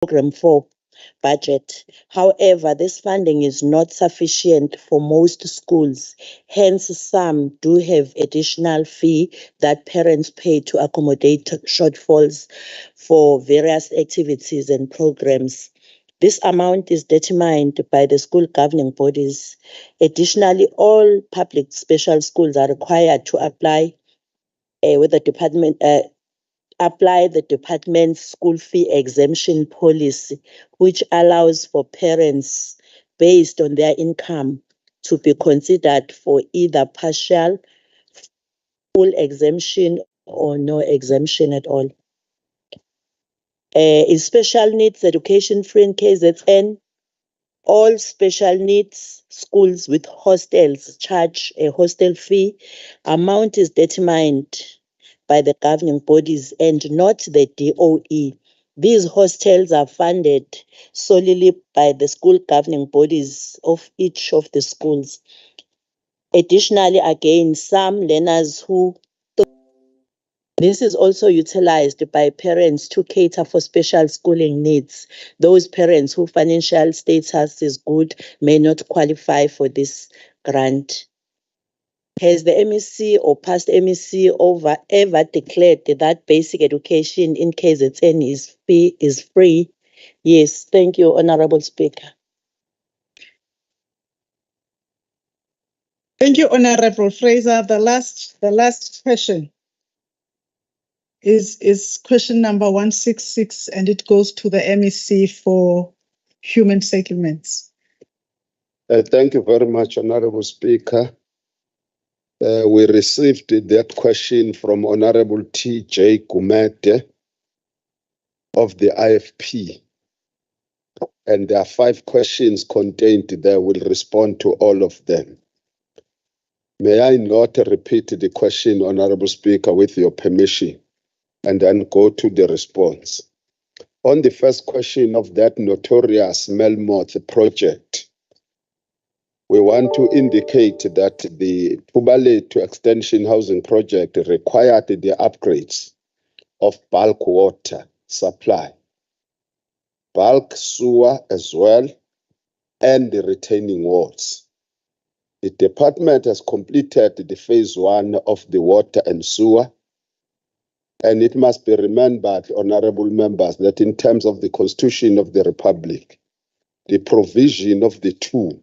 Program 4 budget. However, this funding is not sufficient for most schools. Hence, some do have additional fee that parents pay to accommodate shortfalls for various activities and programs. This amount is determined by the school governing bodies. Additionally, all public special schools are required to with the department's school fee exemption policy, which allows for parents based on their income to be considered for either partial, full exemption or no exemption at all. Is special needs education free in KZN? All special needs schools with hostels charge a hostel fee. Amount is determined by the governing bodies and not the DOE. These hostels are funded solely by the school governing bodies of each of the schools. Additionally, again, some learners who this is also utilized by parents to cater for special schooling needs. Those parents whose financial status is good may not qualify for this grant. Has the MEC or past MEC ever declared that basic education in KZN is free? Yes, thank you, Honorable Speaker. Thank you, Honorable Fraser. The last question is question number 166, and it goes to the MEC for human settlements. Thank you very much, Honorable Speaker. We received that question from Honorable T.J. Gumede of the IFP. And there are 5 questions contained there. We'll respond to all of them. May I not repeat the question, Honorable Speaker, with your permission, and then go to the response. On the first question of that notorious Melmoth project, we want to indicate that the Tubale to Extension Housing Project required the upgrades of bulk water supply, bulk sewer as well, and the retaining walls. The department has completed the phase 1 of the water and sewer, and it must be remembered, honorable members, that in terms of the Constitution of the Republic, the provision of the two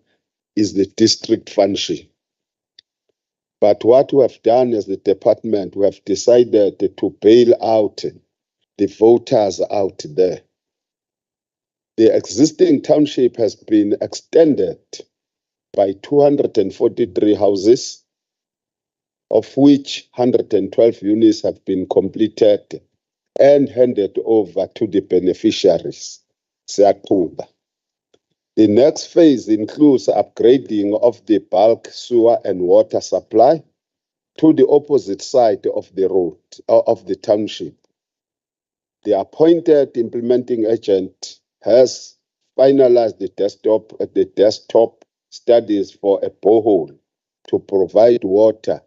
is the district function. But what we have done as the department, we have decided to bail out the voters out there. The existing township has been extended by 243 houses, of which 112 units have been completed and handed over to the beneficiaries. The next phase includes upgrading of the bulk sewer and water supply to the opposite side of the road, of the township. The appointed implementing agent has finalized the desktop studies for a borehole to provide water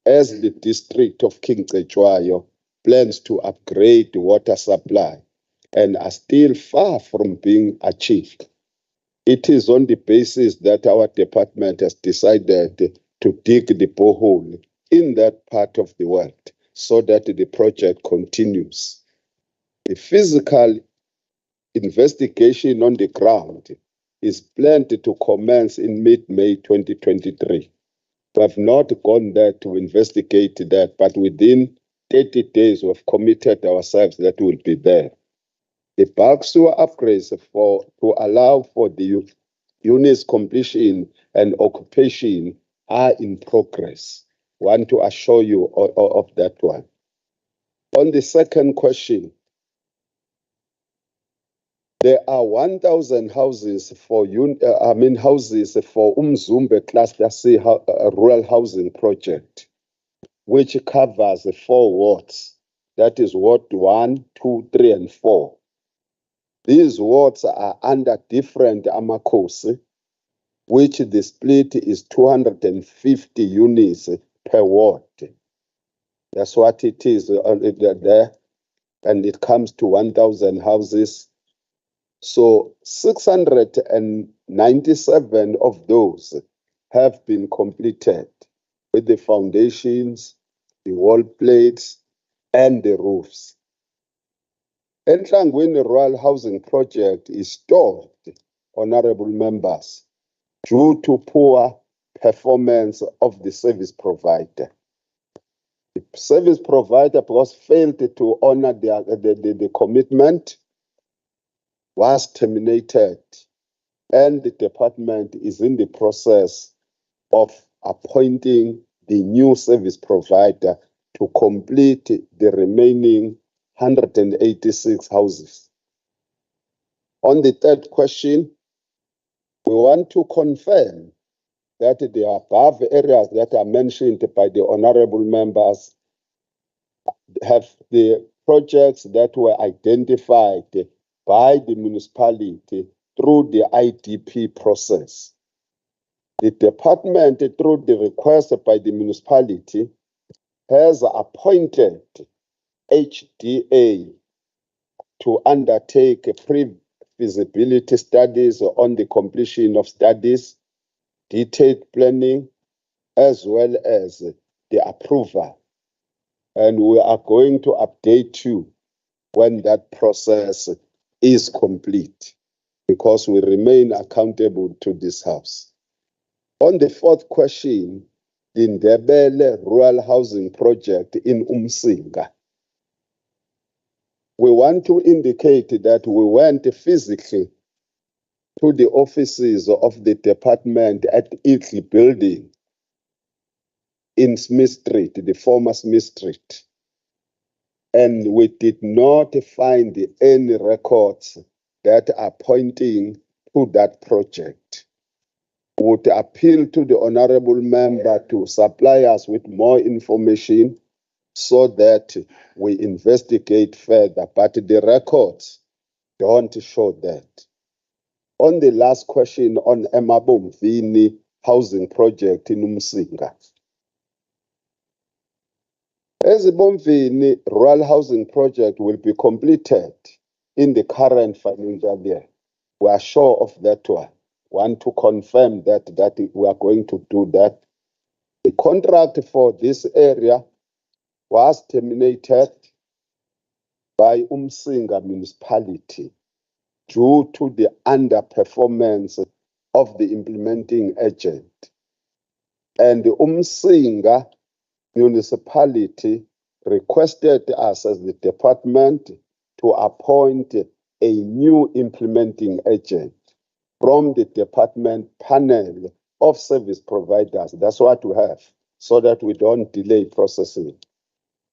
as the district of King Cetshwayo plans to upgrade the water supply and are still far from being achieved. It is on the basis that our department has decided to dig the borehole in that part of the world so that the project continues. The physical investigation on the ground is planned to commence in mid-May 2023. We have not gone there to investigate that, but within 30 days we've committed ourselves that we'll be there. The bulk sewer upgrades to allow for the unit's completion and occupation are in progress. I want to assure you of that one. On the second question, there are 1,000 houses for houses for Umzumbe Cluster C rural housing project, which covers 4 wards. That is Ward 1, 2, 3, and 4. These wards are under different amakosi, which the split is 250 units per ward. That's what it is there, and it comes to 1,000 houses So 697 of those have been completed with the foundations, the wall plates, and the roofs. Enhlangwini Rural Housing Project is stalled, honorable members, due to poor performance of the service provider. The service provider, because failed to honor the commitment, was terminated, and the department is in the process of appointing the new service provider to complete the remaining 186 houses. On the third question, we want to confirm that the above areas that are mentioned by the honorable members have the projects that were identified by the municipality through the IDP process. The department, through the request by the municipality, has appointed HDA to undertake pre-feasibility studies on the completion of studies, detailed planning, as well as the approval. And we are going to update you when that process is complete, because we remain accountable to this House. On the fourth question, the Ndebele Rural Housing Project in Umsinga, we want to indicate that we went physically to the offices of the department at Italy building in Smith Street, the former Smith Street, and we did not find any records that are pointing to that project. We would appeal to the honorable member to supply us with more information so that we investigate further, but the records don't show that. On the last question on Emabomvini housing project in Umsinga, Emabomvini rural housing project will be completed in the current financial year. We are sure of that one. Want to confirm that we are going to do that. The contract for this area was terminated by Umsinga municipality due to the underperformance of the implementing agent. And the Umsinga municipality requested us as the department to appoint a new implementing agent from the department panel of service providers. That's what we have, so that we don't delay processing.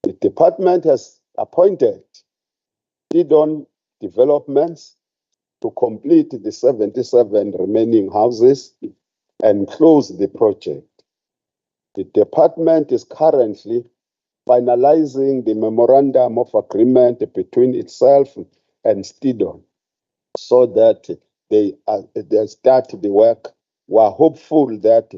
The department has appointed lead-on developments to complete the 77 remaining houses and close the project. The department is currently finalizing the memorandum of agreement between itself and Stidon so that they start the work. We are hopeful that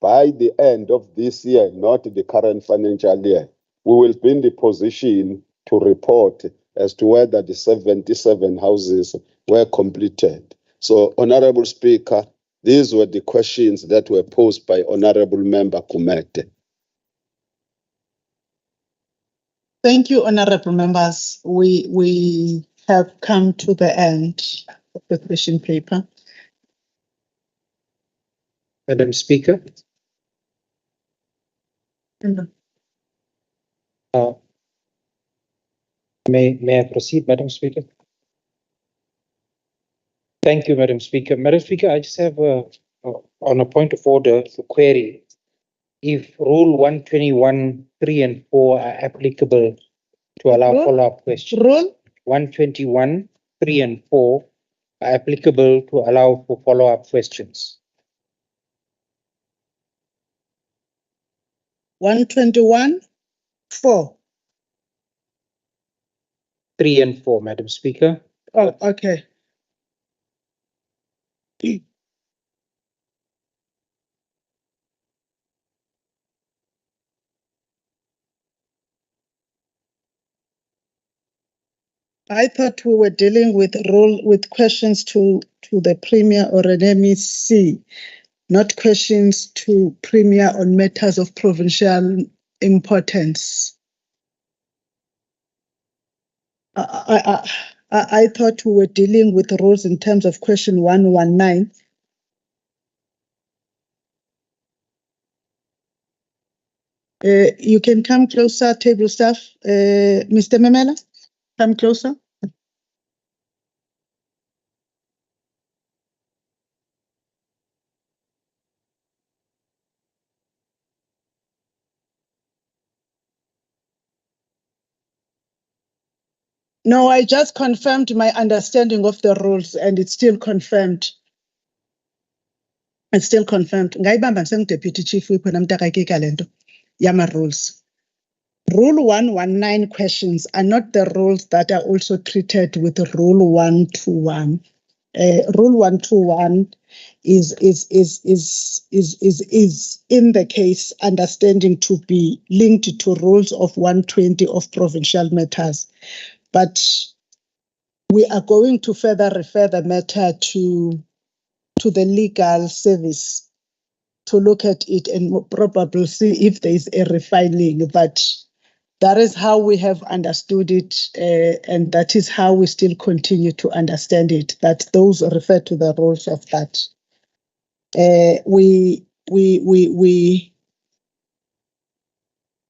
by the end of this year, not the current financial year, we will be in the position to report as to whether the 77 houses were completed. So, Honorable Speaker, these were the questions that were posed by Honorable Member Kumete. Thank you, honorable members. We have come to the end of the question paper. Madam Speaker, may I proceed, Madam Speaker? Thank you, Madam Speaker. Madam Speaker, I just have on a point of order, a query. If Rule 121(3) and 4 are applicable to allow follow-up questions. Rule 121(3) and 4 are applicable to allow for follow-up questions. 121(4). 3 and 4, Madam Speaker. Oh, okay. I thought we were dealing with questions to the Premier or an MEC, not questions to Premier on matters of provincial importance. I thought we were dealing with rules in terms of question 119. You can come closer, table staff. Mr. Memela, come closer. No, I just confirmed my understanding of the rules and it's still confirmed. It's still confirmed. Ngayibamba Deputy Chief Whip Yama rules. Rule 119 questions are not the rules that are also treated with Rule 121. Rule 121 is in the case understanding to be linked to rules of 120 of provincial matters. But we are going to further refer the matter to the legal service to look at it and probably see if there is a refining. But that is how we have understood it, and that is how we still continue to understand it, that those refer to the rules of that. We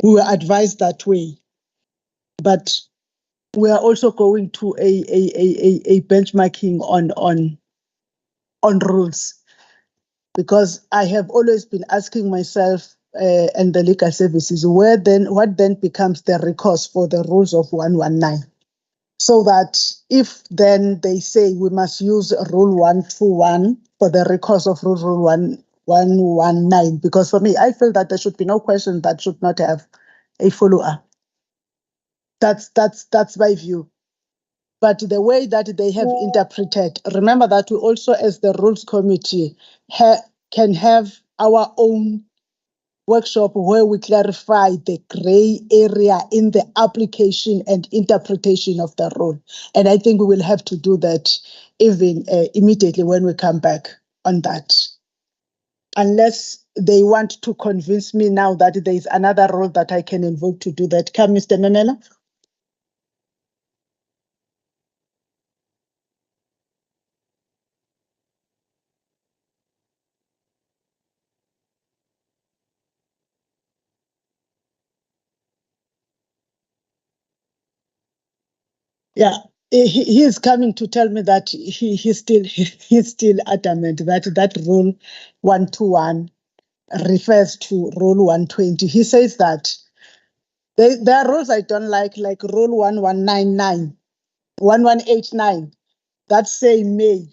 were advised that way, but we are also going to a benchmarking on rules, because I have always been asking myself and the legal services, what then becomes the recourse for the rules of 119? So that if then they say we must use Rule 121 for the recourse of Rule 119, because for me, I feel that there should be no question that should not have a follow-up. That's my view. But the way that they have interpreted, remember that we also, as the Rules Committee, can have our own workshop where we clarify the gray area in the application and interpretation of the rule. And I think we will have to do that even immediately when we come back on that. Unless they want to convince me now that there is another rule that I can invoke to do that. Come, Mr. Memela. Yeah, he is coming to tell me that he's still adamant that Rule 121 refers to Rule 120. He says that there are rules I don't like Rule 1199, 1189, that say may.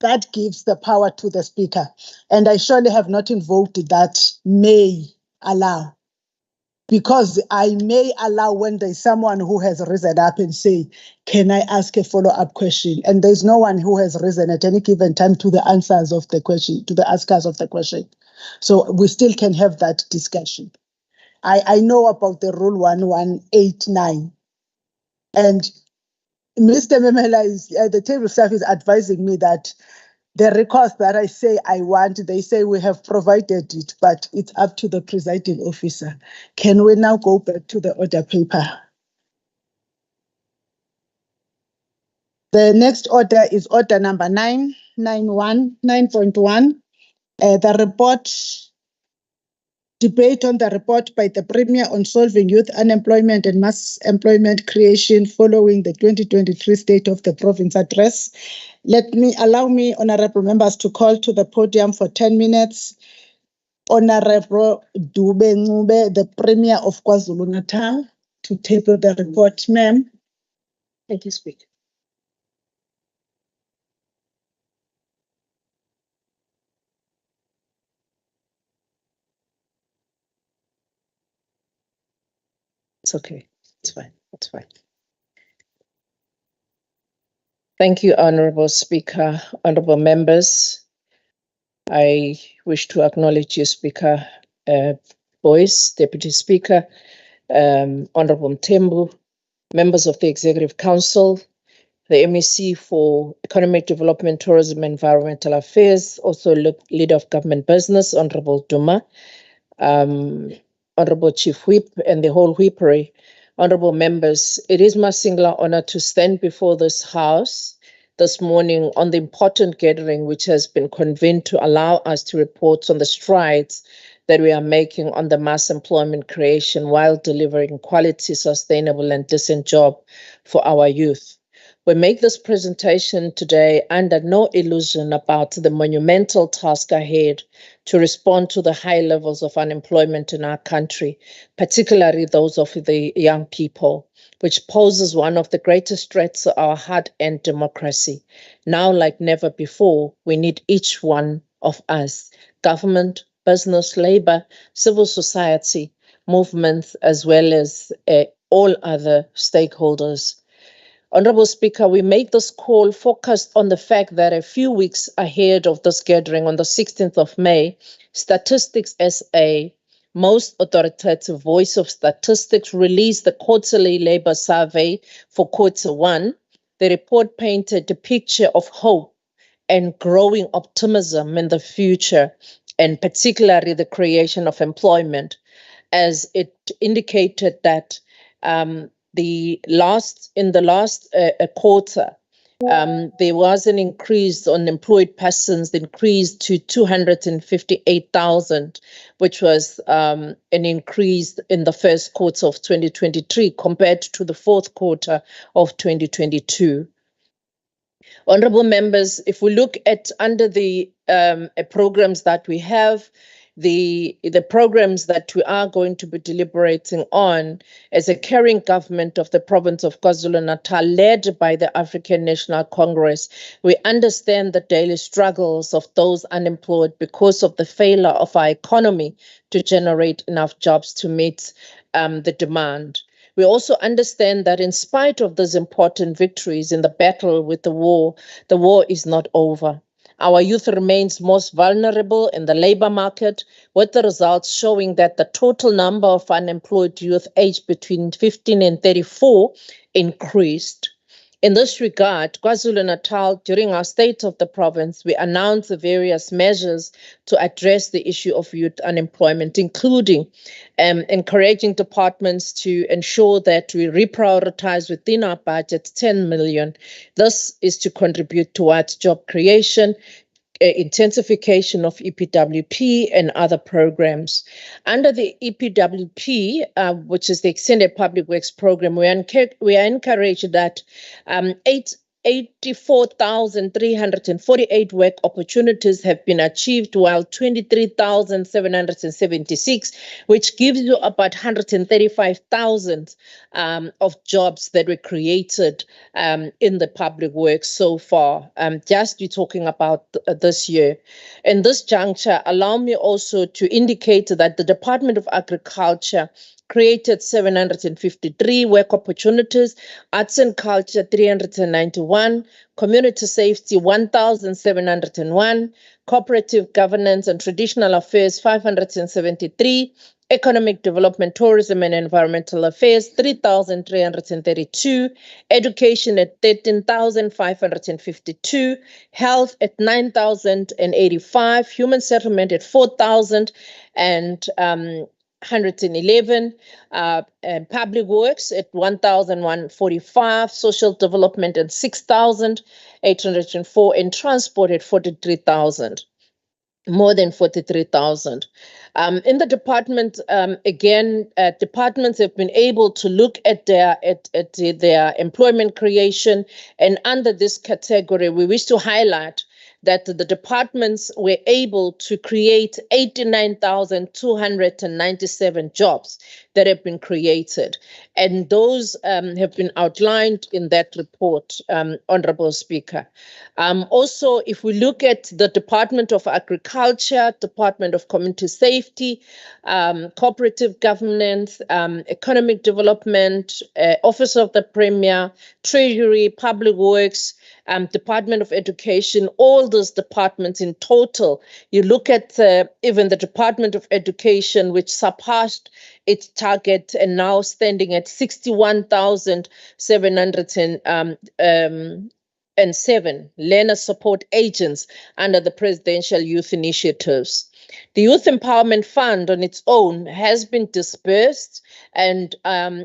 That gives the power to the Speaker. And I surely have not invoked that may allow. Because I may allow when there's someone who has risen up and say, can I ask a follow-up question? And there's no one who has risen at any given time to the answers of the question, to the askers of the question. So we still can have that discussion. I know about the Rule 1189. And Mr. Memela the table staff is advising me that the records that I say I want, they say we have provided it, but it's up to the presiding officer. Can we now go back to the order paper? The next order is order number 9.1. The report, debate on the report by the Premier on solving youth unemployment and mass employment creation following the 2023 State of the Province address. Allow me, honorable members, to call to the podium for 10 minutes. Honorable Dube Ncube, the Premier of KwaZulu-Natal, to table the report, ma'am. Thank you, Speaker. It's okay. It's fine. It's fine. Thank you, Honorable Speaker, honorable members. I wish to acknowledge you, Speaker Boyce, Deputy Speaker, Honorable Mthembu, members of the Executive Council, the MEC for Economic Development, Tourism, Environmental Affairs, also Leader of Government Business, Honorable Duma, Honorable Chief Whip, and the whole whippery. Honorable members, it is my singular honor to stand before this House this morning on the important gathering which has been convened to allow us to report on the strides that we are making on the mass employment creation while delivering quality, sustainable, and decent job for our youth. We make this presentation today under no illusion about the monumental task ahead to respond to the high levels of unemployment in our country, particularly those of the young people, which poses one of the greatest threats to our hard-earned democracy. Now, like never before, we need each one of us, government, business, labor, civil society, movements, as well as all other stakeholders. Honorable Speaker, we make this call focused on the fact that a few weeks ahead of this gathering on the 16th of May, Statistics SA, most authoritative voice of statistics, released the quarterly labor survey for Q1. The report painted a picture of hope and growing optimism in the future, and particularly the creation of employment, as it indicated that in the last quarter, there was an increase on employed persons, increased to 258,000, which was an increase in the first quarter of 2023 compared to the fourth quarter of 2022. Honorable members, if we look at under the programs that we have, the programs that we are going to be deliberating on as a caring government of the province of KwaZulu-Natal, led by the African National Congress, we understand the daily struggles of those unemployed because of the failure of our economy to generate enough jobs to meet the demand. We also understand that in spite of these important victories in the battle with the war is not over. Our youth remains most vulnerable in the labor market, with the results showing that the total number of unemployed youth aged between 15 and 34 increased. In this regard, KwaZulu-Natal, during our State of the Province, we announced the various measures to address the issue of youth unemployment, including encouraging departments to ensure that we reprioritize within our budget 10 million. This is to contribute towards job creation, intensification of EPWP and other programs. Under the EPWP, which is the Extended Public Works Program, we are encouraged that 84,348 work opportunities have been achieved, while 23,776, which gives you about 135,000 of jobs that were created in the public works so far. Just you're talking about this year. In this juncture, allow me also to indicate that the Department of Agriculture created 753 work opportunities, arts and culture 391, community safety 1,701, cooperative governance and traditional affairs 573, economic development, tourism and environmental affairs 3,332, education at 13,552, health at 9,085, human settlement at 4,000 and 111, public works at 1,145, social development at 6,804, and transport at 43,000. More than 43,000. In the department, departments have been able to look at their employment creation, and under this category, we wish to highlight that the departments were able to create 89,297 jobs that have been created. And those have been outlined in that report, Honorable Speaker. Also, if we look at the Department of Agriculture, Department of Community Safety, Cooperative Governance, Economic Development, Office of the Premier, Treasury, Public Works, Department of Education, all those departments in total. You look at even the Department of Education, which surpassed its target and now standing at 61,707 learner support agents under the Presidential Youth Initiatives. The Youth Empowerment Fund on its own has been dispersed, and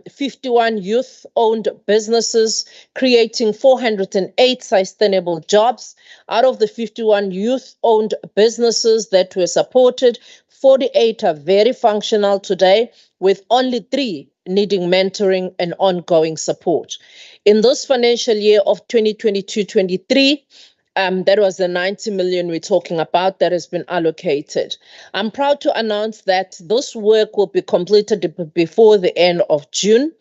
51 youth-owned businesses creating 408 sustainable jobs. Out of the 51 youth-owned businesses that were supported, 48 are very functional today, with only 3 needing mentoring and ongoing support. In this financial year of 2022-23, that was the 90 million we're talking about that has been allocated. I'm proud to announce that this work will be completed before the end of June.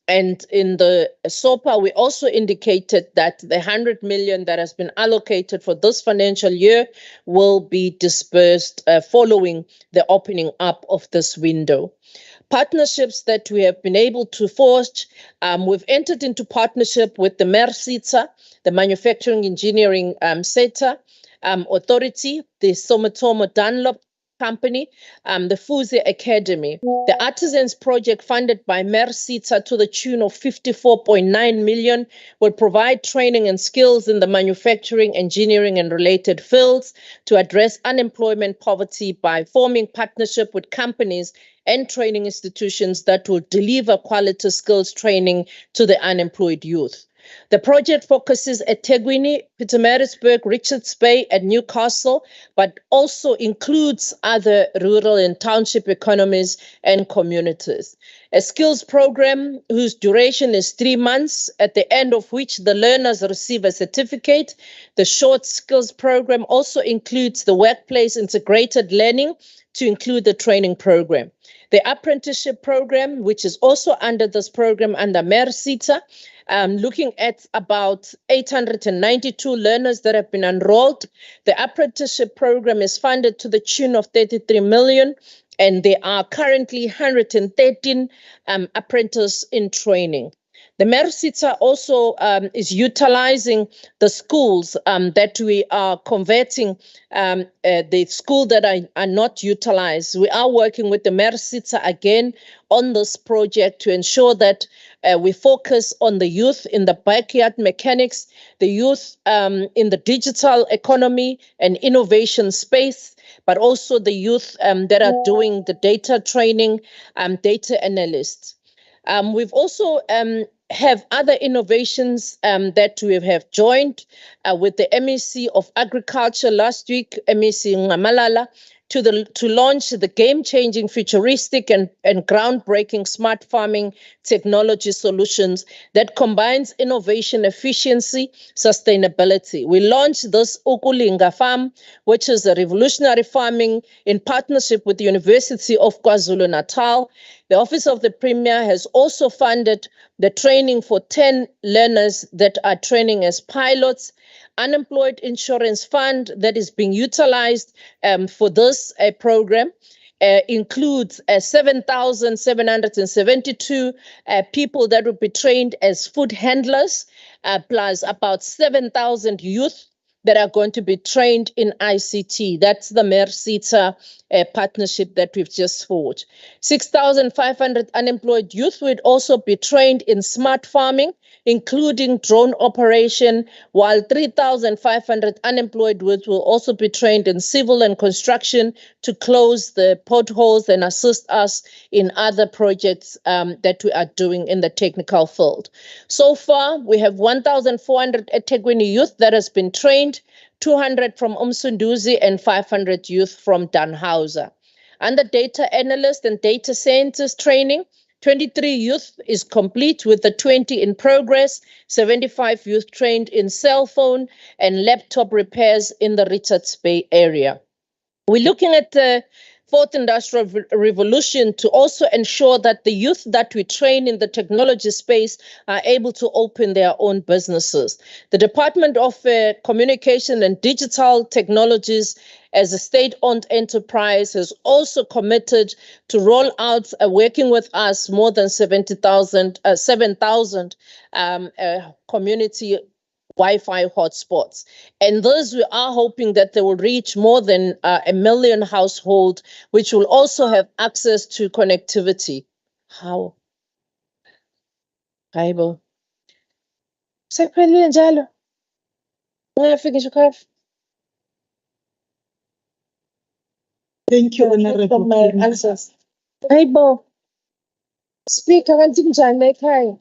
And in the SOPA, we also indicated that the 100 million that has been allocated for this financial year will be dispersed following the opening up of this window. Partnerships that we have been able to forge, we've entered into partnership with the MERSITA, the Manufacturing Engineering Sector Authority, the Sumitomo Dunlop Company, the Fuze Academy. The Artisans Project, funded by MERSITA to the tune of 54.9 million, will provide training and skills in the manufacturing, engineering, and related fields to address unemployment poverty by forming partnership with companies and training institutions that will deliver quality skills training to the unemployed youth. The project focuses at Tegwini, Pietermaritzburg, Richards Bay, and Newcastle, but also includes other rural and township economies and communities. A skills program whose duration is 3 months, at the end of which the learners receive a certificate. The short skills program also includes the workplace integrated learning to include the training program. The apprenticeship program, which is also under this program under MERSITA, looking at about 892 learners that have been enrolled. The apprenticeship program is funded to the tune of 33 million, and there are currently 113 apprentices in training. The MERSITA also is utilizing the schools that we are converting, the school that are not utilized. We are working with the MERSITA again on this project to ensure that we focus on the youth in the backyard mechanics, the youth in the digital economy and innovation space, but also the youth that are doing the data training, data analysts. We've also have other innovations that we have joined with the MEC of Agriculture last week, MEC Ngamalala, to launch the game-changing, futuristic and groundbreaking smart farming technology solutions that combines innovation, efficiency, sustainability. We launched this Ukulinga Farm, which is a revolutionary farming in partnership with the University of KwaZulu-Natal. The Office of the Premier has also funded the training for 10 learners that are training as pilots. Unemployed Insurance Fund that is being utilized for this program includes 7,772 people that will be trained as food handlers, plus about 7,000 youth that are going to be trained in ICT. That's the MERSITA partnership that we've just forged. 6,500 unemployed youth would also be trained in smart farming, including drone operation, while 3,500 unemployed youth will also be trained in civil and construction to close the potholes and assist us in other projects that we are doing in the technical field. So far, we have 1,400 eThekwini youth that has been trained, 200 from Umsunduzi and 500 youth from Danhauser. Under data analyst and data scientist training, 23 youth is complete with the 20 in progress, 75 youth trained in cell phone and laptop repairs in the Richards Bay area. We're looking at the Fourth Industrial Revolution to also ensure that the youth that we train in the technology space are able to open their own businesses. The Department of Communication and Digital Technologies, as a state-owned enterprise, has also committed to roll out, working with us, more than 7,000 community Wi-Fi hotspots. And those, we are hoping that they will reach more than 1 million households, which will also have access to connectivity. How? Bible. Sekuphelile njalo. Ungafika nje. Thank you, Honorable. My answers. Bible. Speaker, kanti kunjani ekhaya?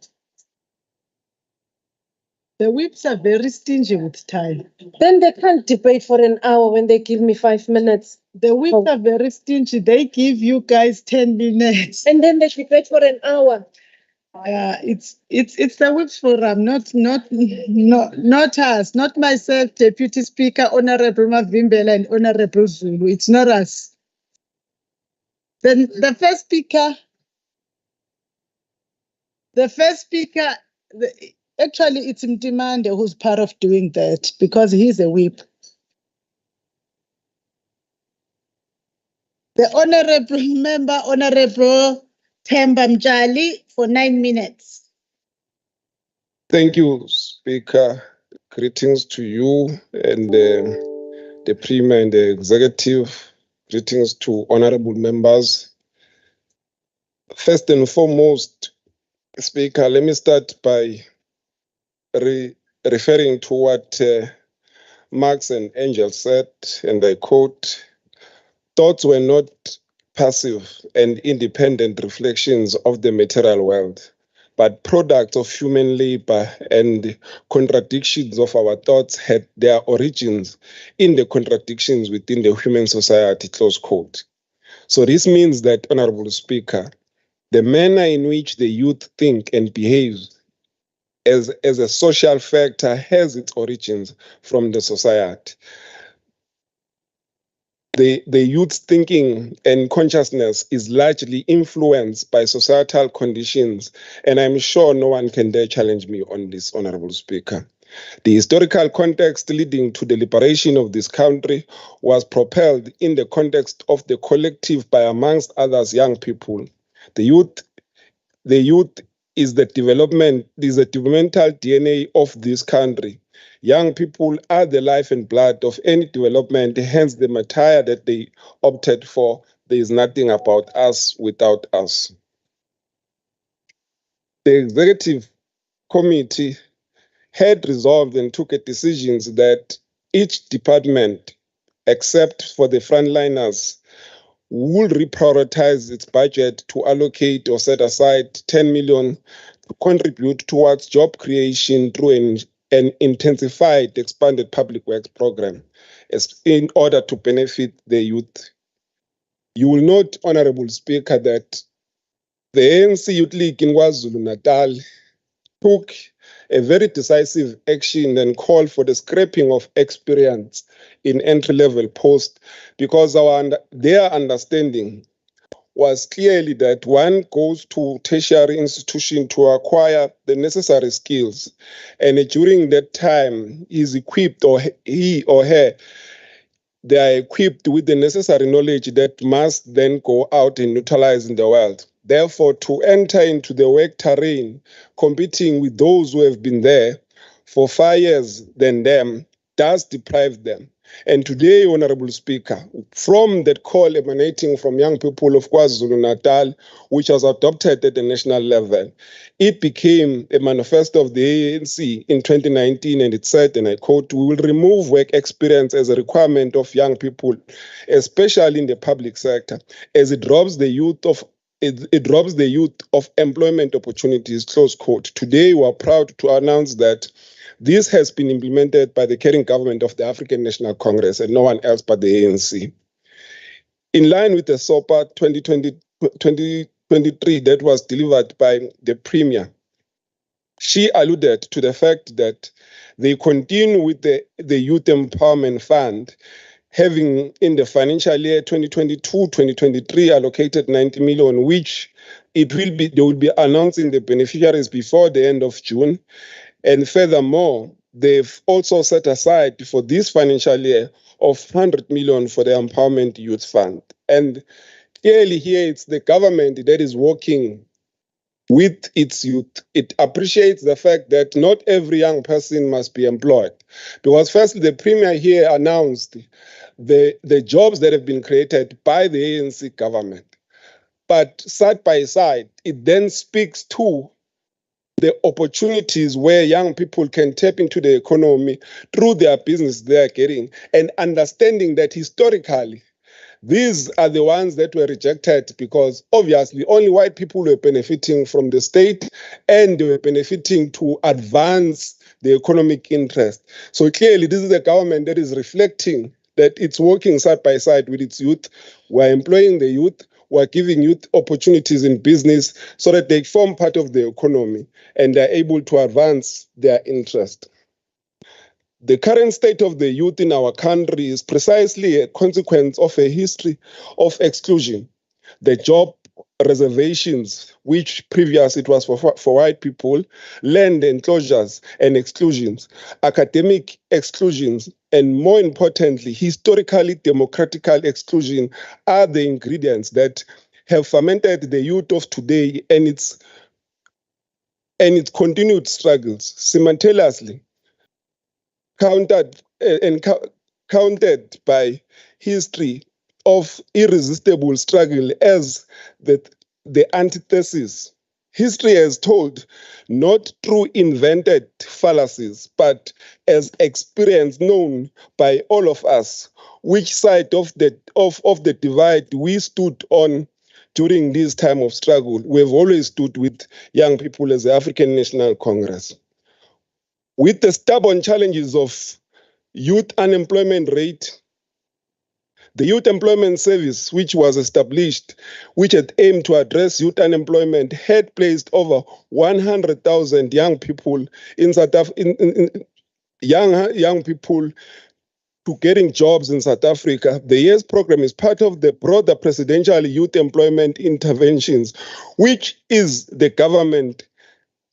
The whips are very stingy with time. Then they can't debate for an hour when they give me 5 minutes. The whips are very stingy. They give you guys 10 minutes. And then they debate for an hour. It's the whips forum, not us, not myself, Deputy Speaker, Honorable Mavimbela and Honorable Zulu. It's not us. Then the first speaker, actually it's Mtimande who's part of doing that because he's a whip. The Honorable Member, Honorable Themba Mjali, for 9 minutes. Thank you, Speaker. Greetings to you and the Premier and the Executive. Greetings to honorable members. First and foremost, Speaker, let me start by referring to what Marx and Engels said, and I quote, "Thoughts were not passive and independent reflections of the material world, but products of human labor, and contradictions of our thoughts had their origins in the contradictions within the human society," close quote. So this means that, Honorable Speaker, the manner in which the youth think and behave as a social factor has its origins from the society. The youth's thinking and consciousness is largely influenced by societal conditions, and I'm sure no one can dare challenge me on this, Honorable Speaker. The historical context leading to the liberation of this country was propelled in the context of the collective by, amongst others, young people. The youth is the developmental DNA of this country. Young people are the life and blood of any development, hence the material that they opted for. There is nothing about us without us. The executive committee had resolved and took a decision that each department, except for the frontliners, will reprioritize its budget to allocate or set aside 10 million to contribute towards job creation through an intensified, expanded public works program in order to benefit the youth. You will note, Honorable Speaker, that the ANC Youth League in KwaZulu-Natal took a very decisive action and called for the scrapping of experience in entry-level posts because their understanding was clearly that one goes to tertiary institution to acquire the necessary skills, and during that time is equipped, or he or her, they are equipped with the necessary knowledge that must then go out and utilize in the world. Therefore, to enter into the work terrain, competing with those who have been there for 5 years than them, does deprive them. And today, Honorable Speaker, from that call emanating from young people of KwaZulu-Natal, which was adopted at the national level, it became a manifesto of the ANC in 2019, and it said, and I quote, "We will remove work experience as a requirement of young people, especially in the public sector, as it robs the youth of employment opportunities," close quote. Today, we are proud to announce that this has been implemented by the caring government of the African National Congress and no one else but the ANC. In line with the SOPA 2023 that was delivered by the Premier, she alluded to the fact that they continue with the Youth Empowerment Fund, having in the financial year 2022-2023 allocated 90 million, which they will be announcing the beneficiaries before the end of June. And furthermore, they've also set aside for this financial year of 100 million for the Empowerment Youth Fund. And clearly here, it's the government that is working with its youth. It appreciates the fact that not every young person must be employed. Because firstly, the Premier here announced the jobs that have been created by the ANC government. But side by side, it then speaks to the opportunities where young people can tap into the economy through their business they are getting, and understanding that historically, these are the ones that were rejected because obviously only white people were benefiting from the state and they were benefiting to advance the economic interest. So clearly, this is a government that is reflecting that it's working side by side with its youth. We're employing the youth. We're giving youth opportunities in business so that they form part of the economy and they're able to advance their interest. The current state of the youth in our country is precisely a consequence of a history of exclusion. The job reservations, which previous it was for white people, land enclosures and exclusions, academic exclusions, and more importantly, historically democratical exclusion are the ingredients that have fermented the youth of today and its continued struggles. Simultaneously, countered by history of irresistible struggle as the antithesis. History has told not through invented fallacies, but as experience known by all of us, which side of the divide we stood on during this time of struggle. We've always stood with young people as the African National Congress. With the stubborn challenges of youth unemployment rate, the Youth Employment Service, which was established, which had aimed to address youth unemployment, had placed over 100,000 young people in South Africa, young people to getting jobs in South Africa. The YES program is part of the broader presidential youth employment interventions, which is the government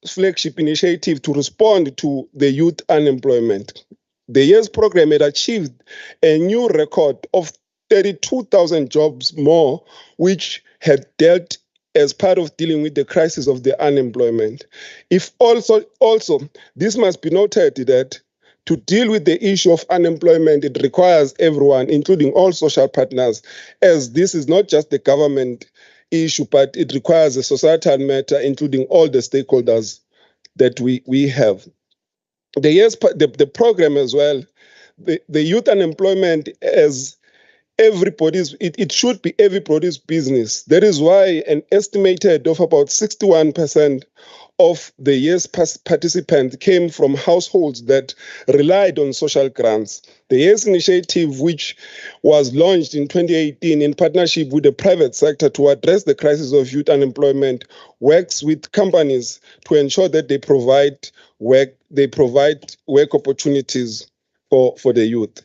flagship initiative to respond to the youth unemployment. The YES program had achieved a new record of 32,000 jobs more, which had dealt as part of dealing with the crisis of the unemployment. If also, this must be noted that to deal with the issue of unemployment, it requires everyone, including all social partners, as this is not just the government issue, but it requires a societal matter, including all the stakeholders that we have. The program as well, the youth unemployment as it should be everybody's business. That is why an estimated of about 61% of the YES participants came from households that relied on social grants. The YES initiative, which was launched in 2018 in partnership with the private sector to address the crisis of youth unemployment, works with companies to ensure that they provide work opportunities for the youth.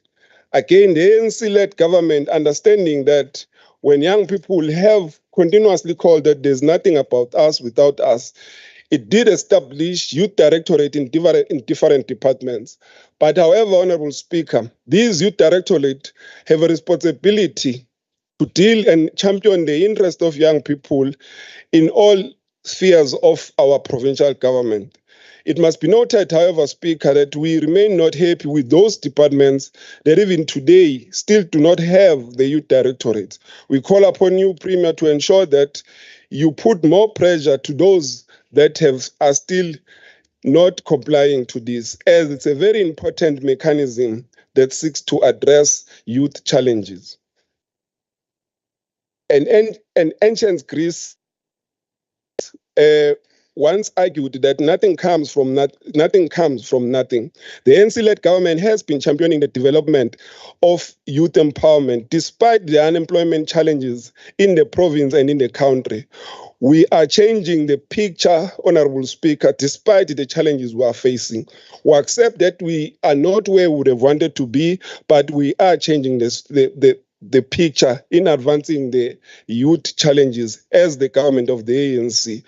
Again, the ANC-led government, understanding that when young people have continuously called that there's nothing about us without us, it did establish youth directorate in different departments. But however, Honorable Speaker, these youth directorate have a responsibility to deal and champion the interest of young people in all spheres of our provincial government. It must be noted, however, Speaker, that we remain not happy with those departments that even today still do not have the youth directorates. We call upon you, Premier, to ensure that you put more pressure to those that are still not complying to this, as it's a very important mechanism that seeks to address youth challenges. And ancient Greece once argued that nothing comes from nothing. The ANC-led government has been championing the development of youth empowerment despite the unemployment challenges in the province and in the country. We are changing the picture, Honorable Speaker, despite the challenges we are facing. We accept that we are not where we would have wanted to be, but we are changing the picture in advancing the youth challenges as the government of the ANC.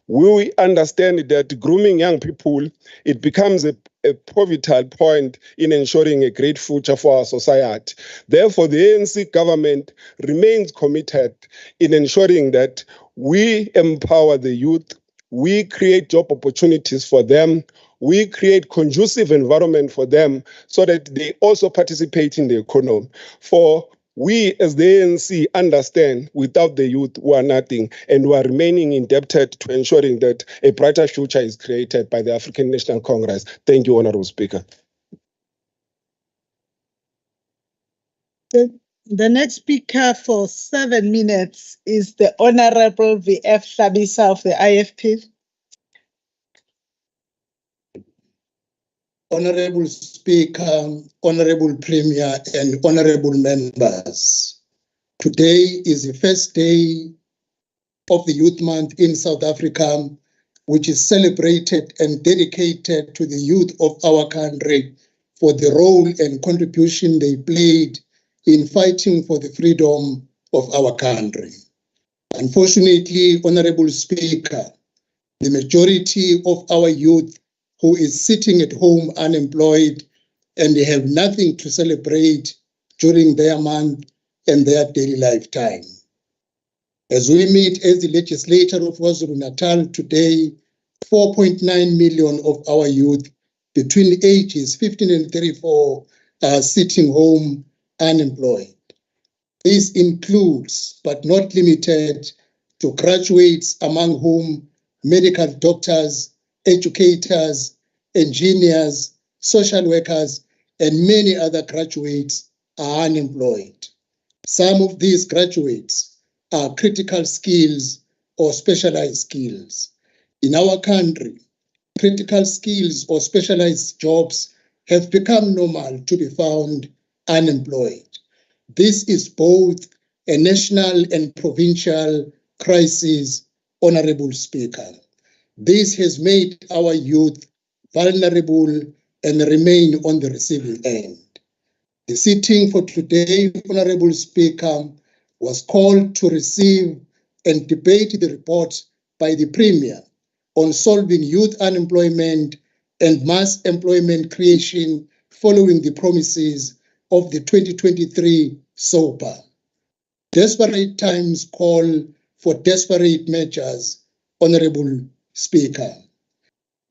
We understand that grooming young people, it becomes a pivotal point in ensuring a great future for our society. Therefore, the ANC government remains committed in ensuring that we empower the youth, we create job opportunities for them, we create conducive environment for them so that they also participate in the economy. For we as the ANC understand without the youth we are nothing, and we are remaining indebted to ensuring that a brighter future is created by the African National Congress. Thank you, Honorable Speaker. The next speaker for 7 minutes is the Honorable V.F. Hlabisa of the IFP. Honorable Speaker, Honorable Premier, and Honorable Members, today is the first day of the Youth Month in South Africa, which is celebrated and dedicated to the youth of our country for the role and contribution they played in fighting for the freedom of our country. Unfortunately, Honorable Speaker, the majority of our youth who is sitting at home unemployed and they have nothing to celebrate during their month and their daily lifetime. As we meet as the Legislature of KwaZulu-Natal today, 4.9 million of our youth between ages 15 and 34 are sitting home unemployed. This includes, but not limited to, graduates, among whom medical doctors, educators, engineers, social workers, and many other graduates are unemployed. Some of these graduates are critical skills or specialized skills. In our country, critical skills or specialized jobs have become normal to be found unemployed. This is both a national and provincial crisis, Honorable Speaker. This has made our youth vulnerable and remain on the receiving end. The sitting for today, Honorable Speaker, was called to receive and debate the report by the Premier on solving youth unemployment and mass employment creation following the promises of the 2023 SOPA. Desperate times call for desperate measures, Honorable Speaker.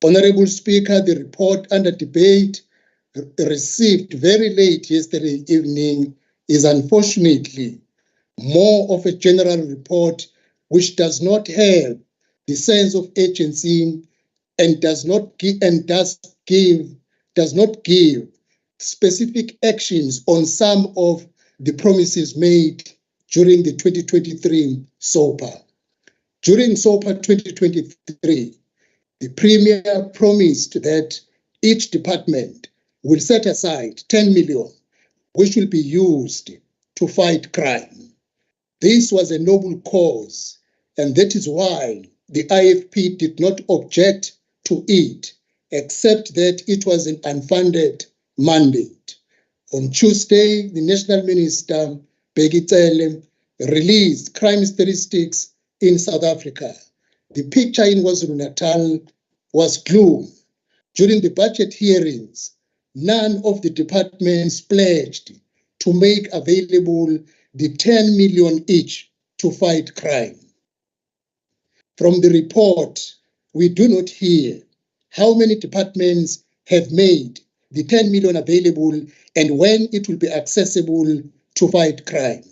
Honorable Speaker, the report under debate received very late yesterday evening is unfortunately more of a general report which does not have the sense of urgency and does not give specific actions on some of the promises made during the 2023 SOPA. During SOPA 2023, the Premier promised that each department will set aside 10 million, which will be used to fight crime. This was a noble cause, and that is why the IFP did not object to it, except that it was an unfunded mandate. On Tuesday, the National Minister, Begitsele, released crime statistics in South Africa. The picture in KwaZulu-Natal was gloom. During the budget hearings, none of the departments pledged to make available the 10 million each to fight crime. From the report, we do not hear how many departments have made the 10 million available and when it will be accessible to fight crime.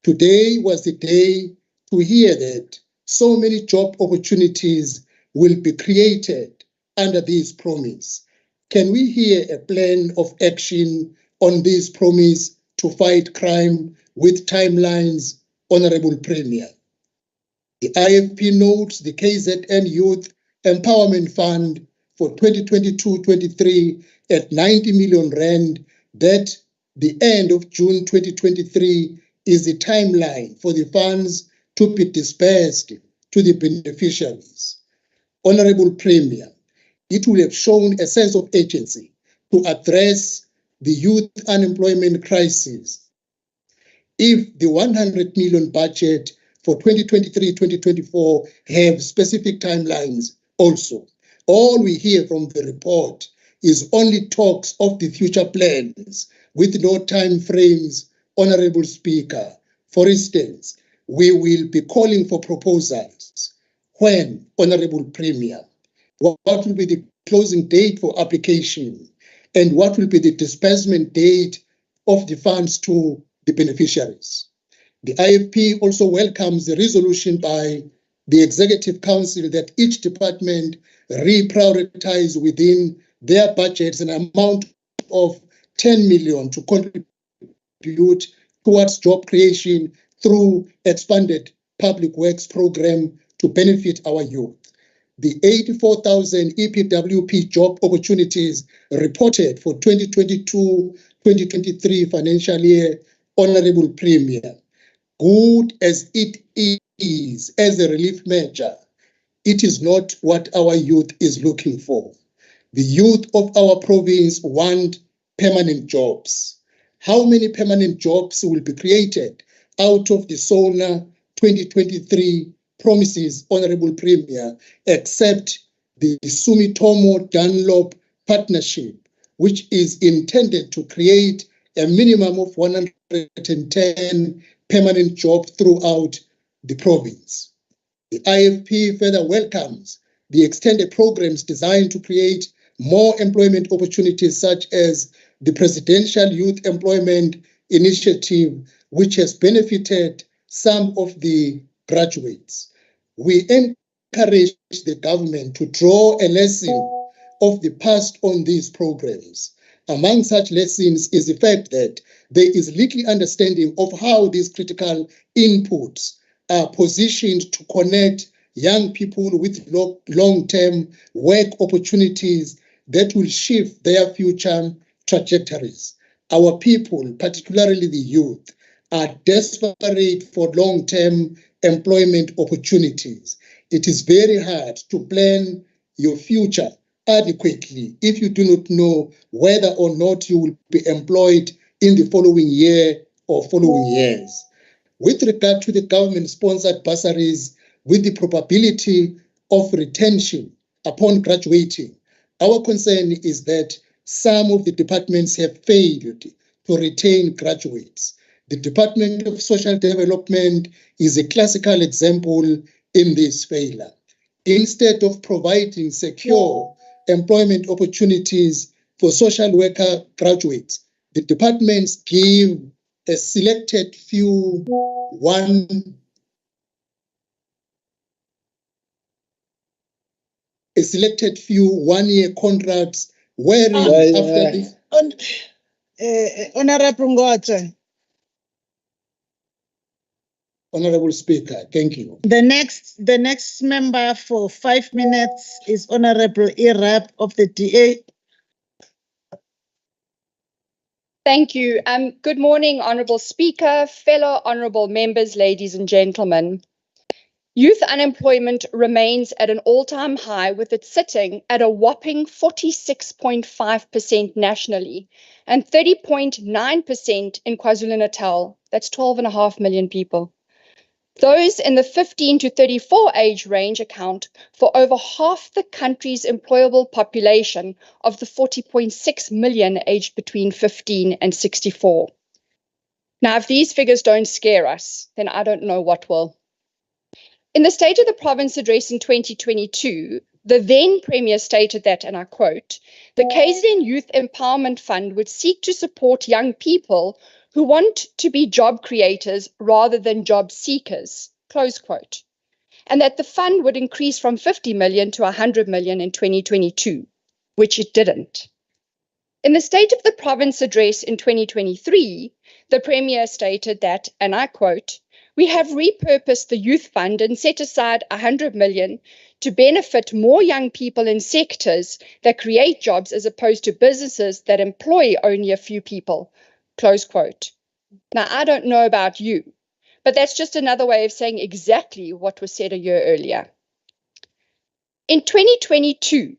Today was the day to hear that so many job opportunities will be created under this promise. Can we hear a plan of action on this promise to fight crime with timelines, Honorable Premier? The IFP notes the KZN Youth Empowerment Fund for 2022-23 at 90 million rand, that the end of June 2023 is the timeline for the funds to be dispersed to the beneficiaries. Honorable Premier, it will have shown a sense of urgency to address the youth unemployment crisis if the 100 million budget for 2023-2024 have specific timelines also. All we hear from the report is only talks of the future plans with no time frames, Honorable Speaker. For instance, we will be calling for proposals When, Honorable Premier? What will be the closing date for application? And what will be the disbursement date of the funds to the beneficiaries? The IFP also welcomes the resolution by the Executive Council that each department reprioritize within their budgets an amount of 10 million to contribute towards job creation through expanded public works program to benefit our youth. The 84,000 EPWP job opportunities reported for 2022-2023 financial year, Honorable Premier, good as it is as a relief measure, it is not what our youth is looking for. The youth of our province want permanent jobs. How many permanent jobs will be created out of the SONA 2023 promises, Honorable Premier, except the Sumitomo Dunlop partnership, which is intended to create a minimum of 110 permanent jobs throughout the province. The IFP further welcomes the extended programs designed to create more employment opportunities, such as the Presidential Youth Employment Initiative, which has benefited some of the graduates. We encourage the government to draw a lesson of the past on these programs. Among such lessons is the fact that there is little understanding of how these critical inputs are positioned to connect young people with long-term work opportunities that will shift their future trajectories. Our people, particularly the youth, are desperate for long-term employment opportunities. It is very hard to plan your future adequately if you do not know whether or not you will be employed in the following year or following years. With regard to the government-sponsored bursaries, with the probability of retention upon graduating, our concern is that some of the departments have failed to retain graduates. The Department of Social Development is a classical example in this failure. Instead of providing secure employment opportunities for social worker graduates, the departments give a selected few one-year contracts, wherein after this. Honorable Ngotse. Honorable Speaker, thank you. The next member for 5 minutes is Honorable Irap of the DA. Thank you. Good morning, Honourable Speaker, fellow honourable members, ladies and gentlemen. Youth unemployment remains at an all-time high, with it sitting at a whopping 46.5% nationally and 30.9% in KwaZulu-Natal. That's 12.5 million people. Those in the 15 to 34 age range account for over half the country's employable population of the 40.6 million aged between 15 and 64. Now, if these figures don't scare us, then I don't know what will. In the State of the Province address in 2022, the then Premier stated that, and I quote, "The KZN Youth Empowerment Fund would seek to support young people who want to be job creators rather than job seekers," close quote, and that the fund would increase from 50 million to 100 million in 2022, which it didn't. In the State of the Province address in 2023, the Premier stated that, and I quote, "We have repurposed the youth fund and set aside 100 million to benefit more young people in sectors that create jobs as opposed to businesses that employ only a few people," close quote. Now, I don't know about you, but that's just another way of saying exactly what was said a year earlier. In 2022,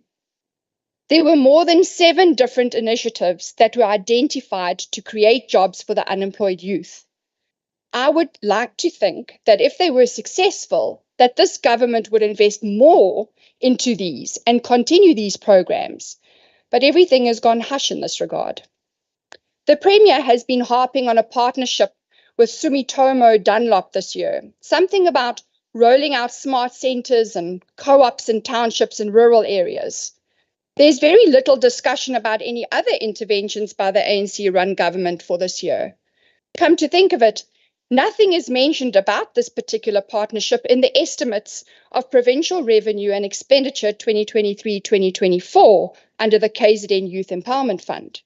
there were more than 7 different initiatives that were identified to create jobs for the unemployed youth. I would like to think that if they were successful, that this government would invest more into these and continue these programs, but everything has gone hush in this regard. The Premier has been harping on a partnership with Sumitomo Dunlop this year, something about rolling out smart centers and co-ops in townships and rural areas. There's very little discussion about any other interventions by the ANC-run government for this year. Come to think of it, nothing is mentioned about this particular partnership in the estimates of provincial revenue and expenditure 2023-2024 under the KZN Youth Empowerment Fund.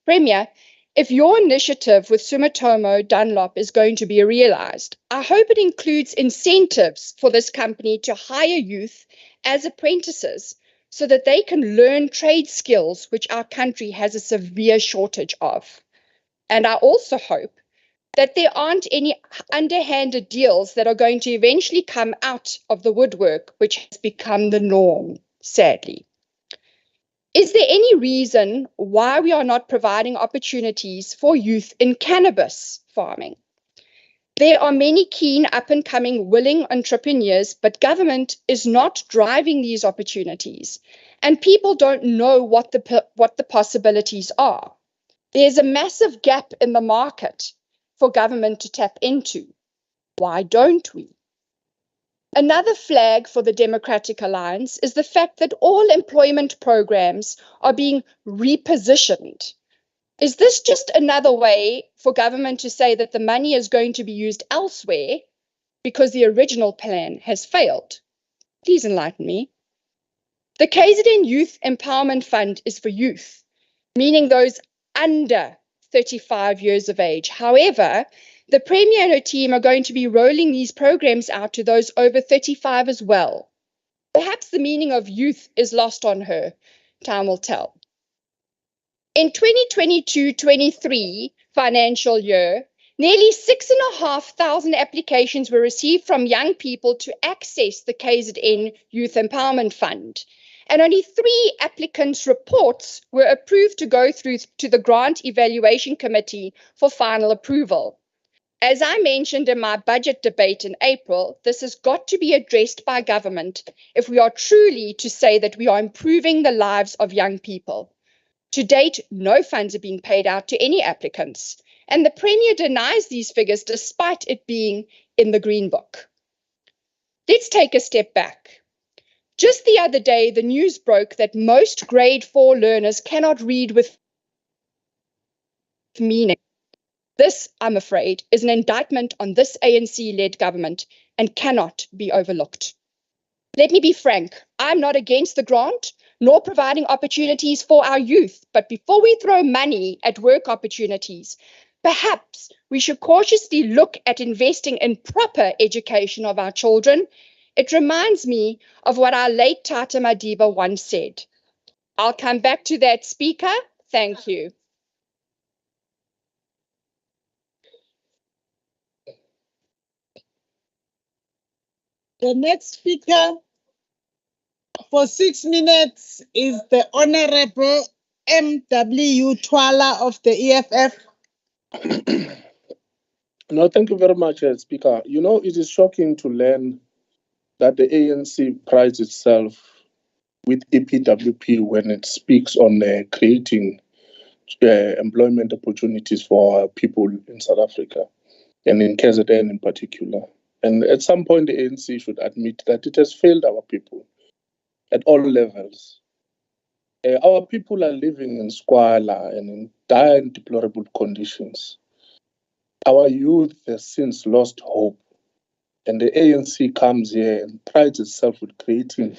Premier, if your initiative with Sumitomo Dunlop is going to be realized, I hope it includes incentives for this company to hire youth as apprentices so that they can learn trade skills, which our country has a severe shortage of. And I also hope that there aren't any underhanded deals that are going to eventually come out of the woodwork, which has become the norm, sadly. Is there any reason why we are not providing opportunities for youth in cannabis farming? There are many keen, up-and-coming, willing entrepreneurs, but government is not driving these opportunities, and people don't know what the possibilities are. There's a massive gap in the market for government to tap into. Why don't we? Another flag for the Democratic Alliance is the fact that all employment programs are being repositioned. Is this just another way for government to say that the money is going to be used elsewhere because the original plan has failed? Please enlighten me. The KZN Youth Empowerment Fund is for youth, meaning those under 35 years of age. However, the Premier and her team are going to be rolling these programs out to those over 35 as well. Perhaps the meaning of youth is lost on her. Time will tell. In 2022-23 financial year, nearly 6,500 applications were received from young people to access the KZN Youth Empowerment Fund, and only 3 applicants' reports were approved to go through to the Grant Evaluation Committee for final approval. As I mentioned in my budget debate in April, this has got to be addressed by government if we are truly to say that we are improving the lives of young people. To date, no funds are being paid out to any applicants, and the Premier denies these figures despite it being in the Green Book. Let's take a step back. Just the other day, the news broke that most grade 4 learners cannot read with meaning. This, I'm afraid, is an indictment on this ANC-led government and cannot be overlooked. Let me be frank, I'm not against the grant, nor providing opportunities for our youth, but before we throw money at work opportunities, perhaps we should cautiously look at investing in proper education of our children. It reminds me of what our late Tata Madiba once said. I'll come back to that, Speaker. Thank you. The next speaker for 6 minutes is the Honorable M.W. Twala of the EFF. No, thank you very much, Speaker. You know, it is shocking to learn that the ANC prides itself with EPWP when it speaks on creating employment opportunities for people in South Africa and in KZN in particular. And at some point, the ANC should admit that it has failed our people at all levels. Our people are living in squalor and in dire and deplorable conditions. Our youth has since lost hope. And the ANC comes here and prides itself with creating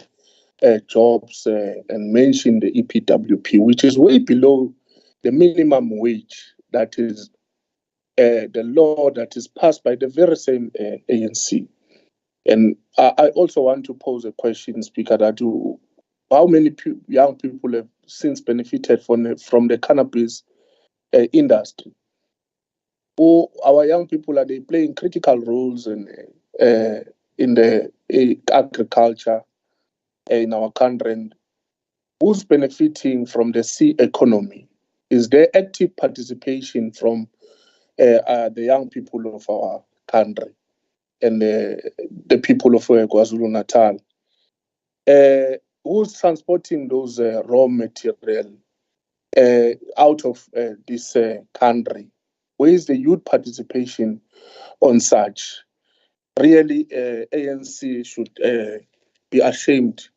jobs and mention the EPWP, which is way below the minimum wage that is the law that is passed by the very same ANC. And I also want to pose a question, Speaker, that how many young people have since benefited from the cannabis industry? Or our young people, are they playing critical roles in the agriculture in our country? And who's benefiting from the sea economy? Is there active participation from the young people of our country and the people of KwaZulu-Natal? Who's transporting those raw material out of this country? Where is the youth participation on such? really ANC should be ashamed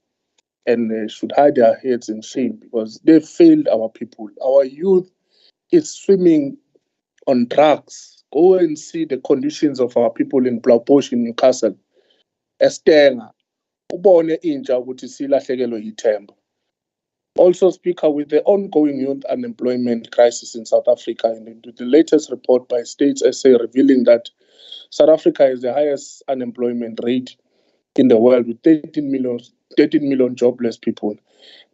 and should hide their heads in shame because they failed our people. Our youth is swimming on drugs. Go and see the conditions of our people in Blaaupost in Newcastle. Estenga, ubone inja ukuthi silahlekelwe yithemba. Also, Speaker, with the ongoing youth unemployment crisis in South Africa and the latest report by States SA revealing that South Africa is the highest unemployment rate in the world with 13 million jobless people.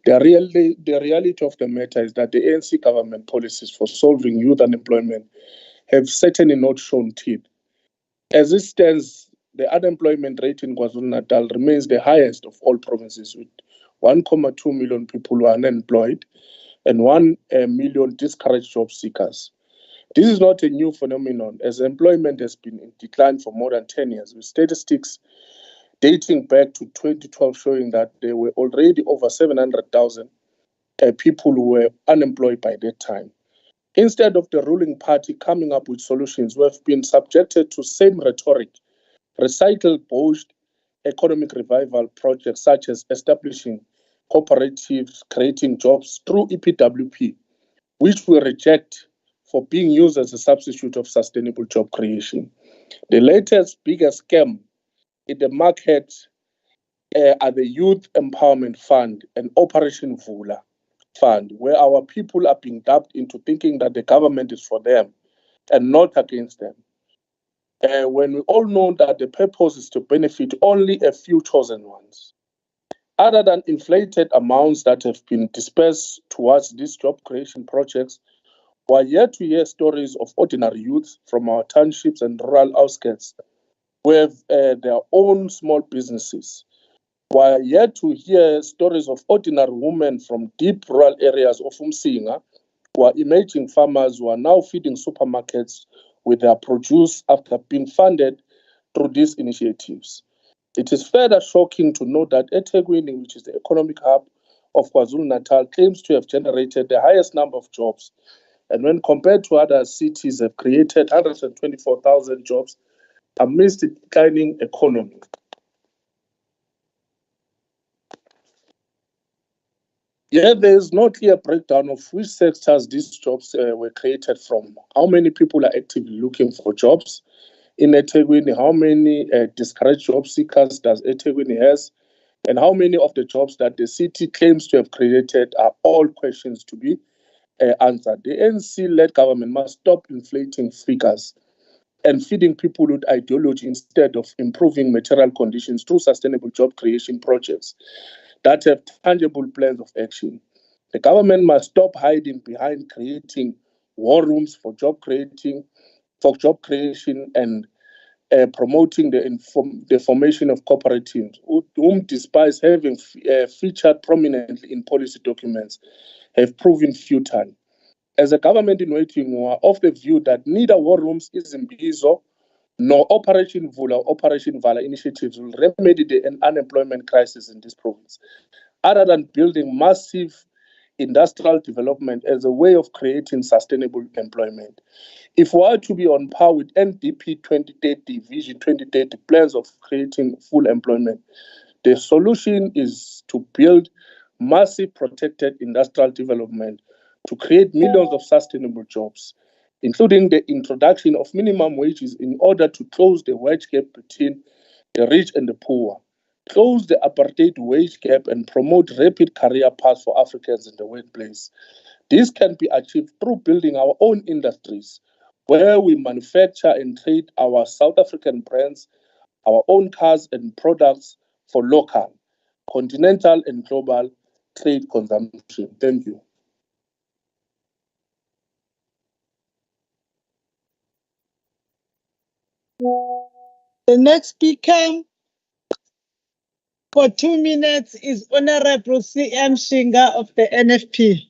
The reality of the matter is that the ANC government policies for solving youth unemployment have certainly not shown teeth. As it stands, the unemployment rate in KwaZulu-Natal remains the highest of all provinces with 1.2 million people who are unemployed and 1 million discouraged job seekers. This is not a new phenomenon as employment has been in decline for more than 10 years with statistics dating back to 2012 showing that there were already over 700,000 people who were unemployed by that time. Instead of the ruling party coming up with solutions, we have been subjected to same rhetoric, recycled boast economic revival projects such as establishing cooperatives, creating jobs through EPWP, which we reject for being used as a substitute of sustainable job creation. The latest biggest scam in the market are the Youth Empowerment Fund and Operation Vula Fund, where our people are being dubbed into thinking that the government is for them and not against them. When we all know that the purpose is to benefit only a few chosen ones. Other than inflated amounts that have been dispersed towards these job creation projects, we are yet to hear stories of ordinary youths from our townships and rural outskirts who have their own small businesses. We are yet to hear stories of ordinary women from deep rural areas of Umsinga who are emerging farmers who are now feeding supermarkets with their produce after being funded through these initiatives. It is further shocking to note that eThekwini, which is the economic hub of KwaZulu-Natal, claims to have generated the highest number of jobs. And when compared to other cities, have created 124,000 jobs amidst the declining economy. Yet there is no clear breakdown of which sectors these jobs were created from. How many people are actively looking for jobs in eThekwini? How many discouraged job seekers does eThekwini has? And how many of the jobs that the city claims to have created are all questions to be answered. The ANC-led government must stop inflating figures and feeding people with ideology instead of improving material conditions through sustainable job creation projects that have tangible plans of action. The government must stop hiding behind creating war rooms for job creation and promoting the formation of cooperatives, whom despite having featured prominently in policy documents, have proven futile. As a government in waiting, we are of the view that neither war rooms, Izimbizo, nor Operation Vula or Operation Vala initiatives will remedy the unemployment crisis in this province, other than building massive industrial development as a way of creating sustainable employment. If we are to be on par with NDP 2030, Vision 2030 plans of creating full employment, the solution is to build massive protected industrial development to create millions of sustainable jobs, including the introduction of minimum wages in order to close the wage gap between the rich and the poor, close the apartheid wage gap, and promote rapid career paths for Africans in the workplace. This can be achieved through building our own industries, where we manufacture and trade our South African brands, our own cars and products for local, continental, and global trade consumption. Thank you. The next speaker for 2 minutes is Honorable C.M. Shinga of the NFP.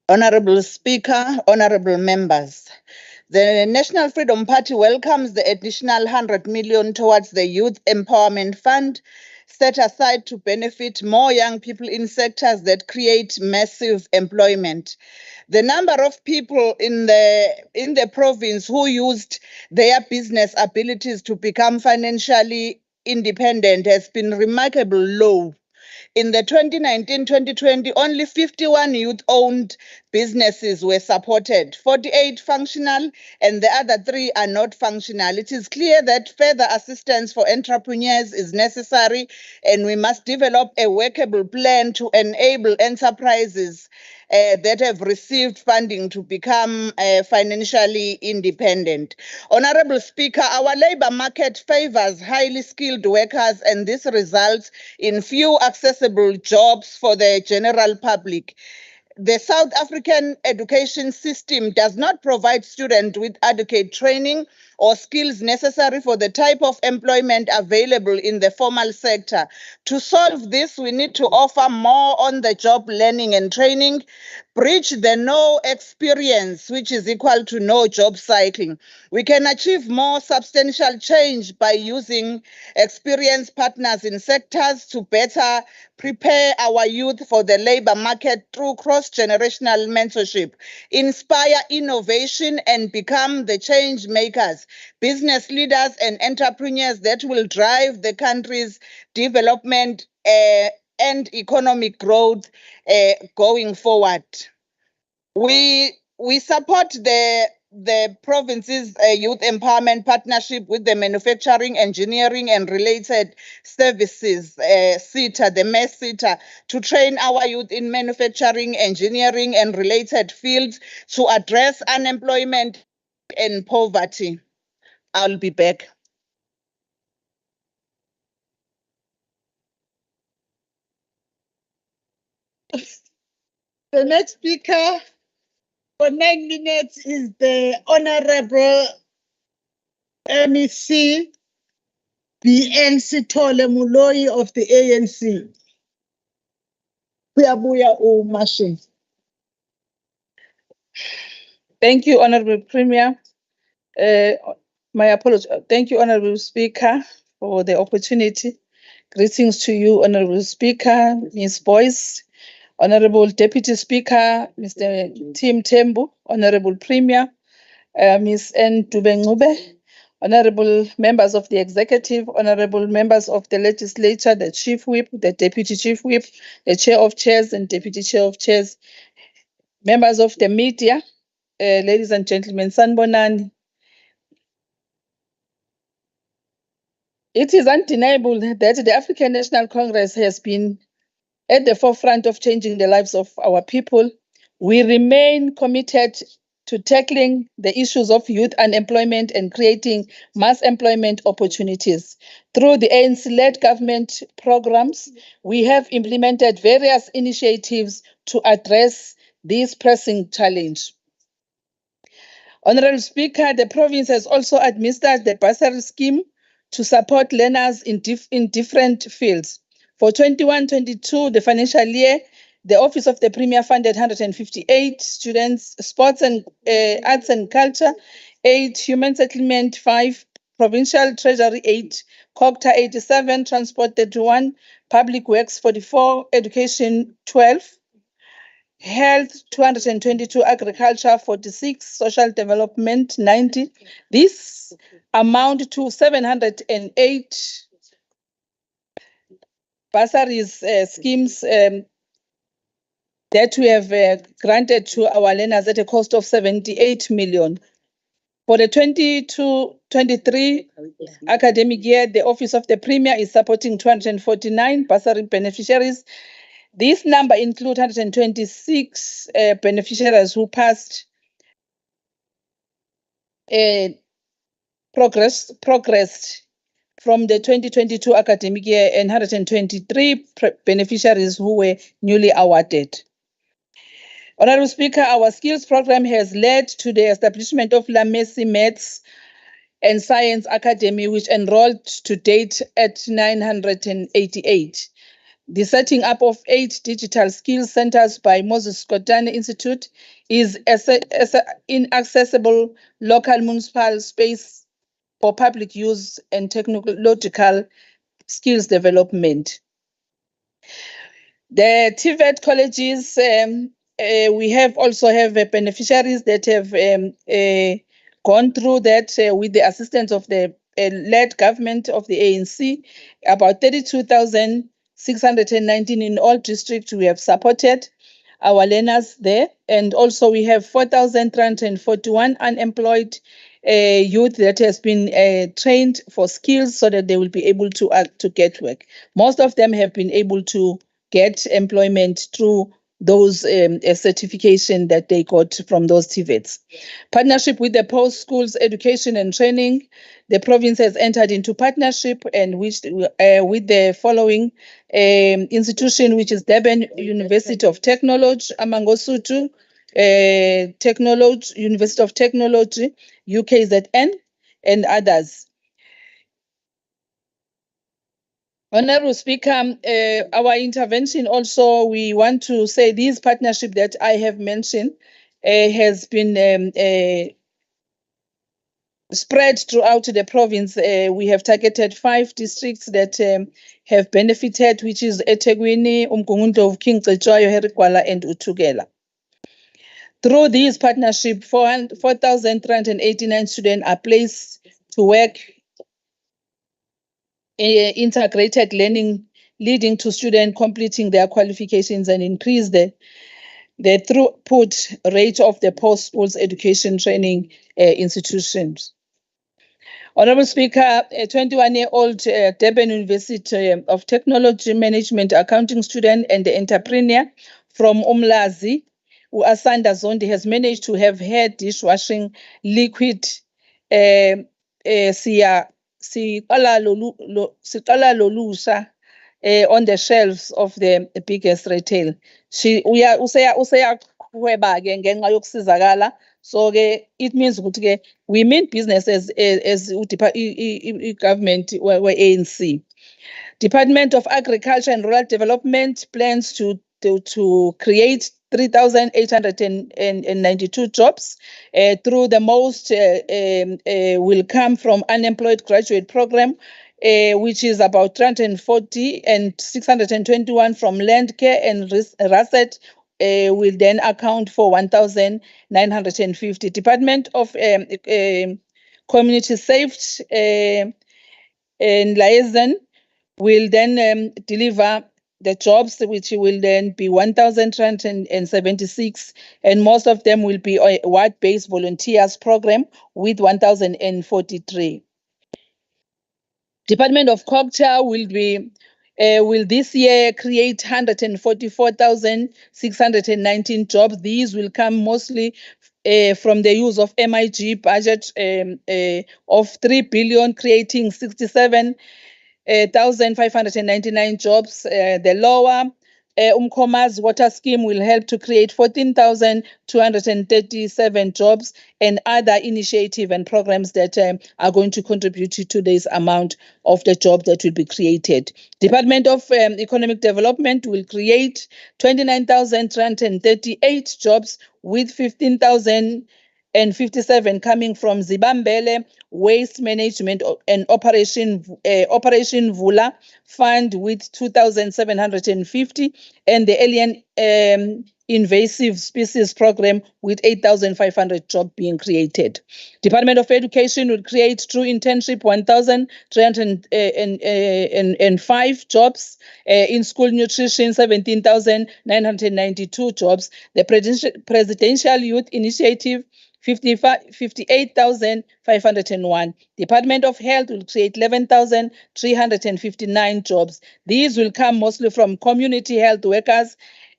Honorable Speaker, honorable members, the National Freedom Party welcomes the additional 100 million towards the Youth Empowerment Fund set aside to benefit more young people in sectors that create massive employment. The number of people in the province who used their business abilities to become financially independent has been remarkably low. In the 2019-2020, only 51 youth-owned businesses were supported, 48 functional, and the other 3 are not functional. It is clear that further assistance for entrepreneurs is necessary, and we must develop a workable plan to enable enterprises that have received funding to become financially independent. Honorable Speaker, our labor market favors highly skilled workers, and this results in few accessible jobs for the general public. The South African education system does not provide students with adequate training or skills necessary for the type of employment available in the formal sector. To solve this, we need to offer more on-the-job learning and training, bridge the no experience, which is equal to no job cycling. We can achieve more substantial change by using experienced partners in sectors to better prepare our youth for the labor market through cross-generational mentorship, inspire innovation, and become the change makers, business leaders, and entrepreneurs that will drive the country's development and economic growth going forward. We support the province's youth empowerment partnership with the manufacturing, engineering, and related services, SETA, the MES SETA, to train our youth in manufacturing, engineering, and related fields to address unemployment and poverty. I'll be back. The next speaker for 9 minutes is the Honorable MEC BN Sithole Moloi of the ANC. Kuyabuya uMashin. Thank you, Honorable Premier. My apologies. Thank you, Honorable Speaker, for the opportunity. Greetings to you, Honorable Speaker, Ms. Boyce, Honorable Deputy Speaker, Mr. Tim Tembu, Honorable Premier, Ms. N. Dubengube, Honorable members of the Executive, Honorable members of the Legislature, the Chief Whip, the Deputy Chief Whip, the Chair of Chairs and Deputy Chair of Chairs, members of the media, ladies and gentlemen, Sanbonani. It is undeniable that the African National Congress has been at the forefront of changing the lives of our people. We remain committed to tackling the issues of youth unemployment and creating mass employment opportunities. Through the ANC-led government programs, we have implemented various initiatives to address this pressing challenge. Honorable Speaker, the province has also administered the bursary scheme to support learners in different fields. For 21-22, the financial year, the Office of the Premier funded 158 students, sports and arts and culture, 8, human settlement, 5, provincial treasury, 8, COGTA, 87, transport, 31, public works, 44, education, 12, health, 222, agriculture, 46, social development, 90. This amount to 708 bursaries schemes that we have granted to our learners at a cost of 78 million. For the 22-23 academic year, the Office of the Premier is supporting 249 bursary beneficiaries. This number includes 126 beneficiaries who passed progressed from the 2022 academic year and 123 beneficiaries who were newly awarded. Honorable Speaker, our skills program has led to the establishment of Lamesi Maths and Science Academy, which enrolled to date at 988. The setting up of 8 digital skills centers by Moses Kotane Institute is inaccessible local municipal space for public use and technological skills development. The TVET colleges, we also have beneficiaries that have gone through that with the assistance of the led government of the ANC. About 32,619 in all districts we have supported our learners there. And also we have 4,341 unemployed youth that has been trained for skills so that they will be able to get work. Most of them have been able to get employment through those certification that they got from those TVETs. Partnership with the Post Schools Education and Training. The province has entered into partnership and with the following institution, which is Durban University of Technology, Amangosuthu University of Technology, UKZN, and others. Honorable Speaker, our intervention also, we want to say this partnership that I have mentioned has been spread throughout the province. We have targeted 5 districts that have benefited, which is eThekwini, uMgungundlovu, King Cetshwayo, Herigwala, and Uthugela. Through this partnership, 4,389 students are placed to work integrated learning, leading to students completing their qualifications and increase the throughput rate of the post-schools education training institutions. Honorable Speaker, a 21-year-old Durban University of Technology Management accounting student and the entrepreneur from Umlazi, Asanda Zondi, has managed to have hair dishwashing liquid siqala lolusha on the shelves of the biggest retail. Useyaqhweba ke ngenxa yokusizakala. So it means ukuthi we mean business as government ANC. Department of Agriculture and Rural Development plans to create 3,892 jobs. Through the most will come from unemployed graduate program, which is about 340, and 621 from land care and RASET will then account for 1,950. Department of Community Safety and Liaison will then deliver the jobs, which will then be 1,376, and most of them will be a ward-based volunteers program with 1,043. Department of Culture will this year create 144,619 jobs. These will come mostly from the use of MIG budget of 3 billion, creating 67,599 jobs. The lower Umkoma's water scheme will help to create 14,237 jobs, and other initiatives and programs that are going to contribute to this amount of the job that will be created. Department of Economic Development will create 29,338 jobs, with 15,057 coming from Zibambele Waste Management and Operation Vula Fund with 2,750, and the Alien Invasive Species Program with 8,500 jobs being created. Department of Education will create through internship 1,305 jobs. In school nutrition, 17,992 jobs. The Presidential Youth Initiative, 58,501. Department of Health will create 11,359 jobs. These will come mostly from community health workers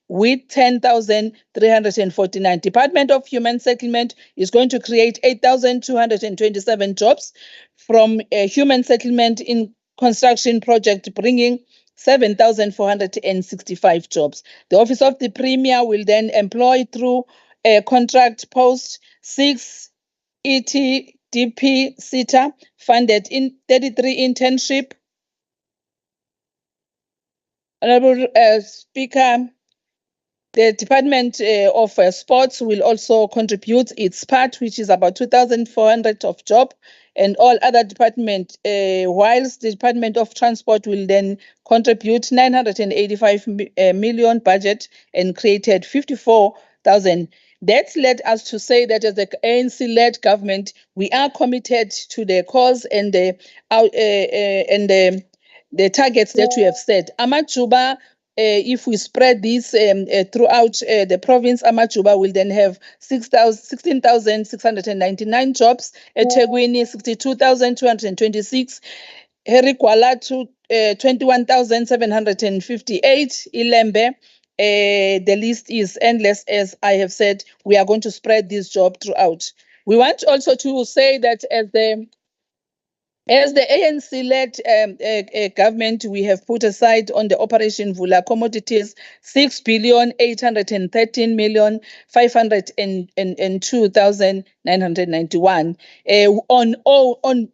with 10,349. Department of Human Settlement is going to create 8,227 jobs from human settlement in construction project, bringing 7,465 jobs. The Office of the Premier will then employ through a contract post 6 ETDP SITA funded in 33 internship. Honorable Speaker, The Department of Sports will also contribute its part, which is about 2,400 of job, and all other departments, whilst the Department of Transport will then contribute 985 million budget and created 54,000. That led us to say that as the ANC-led government, we are committed to the cause and the targets that we have set. Amajuba, if we spread this throughout the province, Amajuba will then have 16,699 jobs. eThekwini, 62,226. Herikwala, 21,758. Ilembe, the list is endless. As I have said, we are going to spread this job throughout. We want also to say that as the ANC-led government, we have put aside on the Operation Vula commodities 6,813,502,991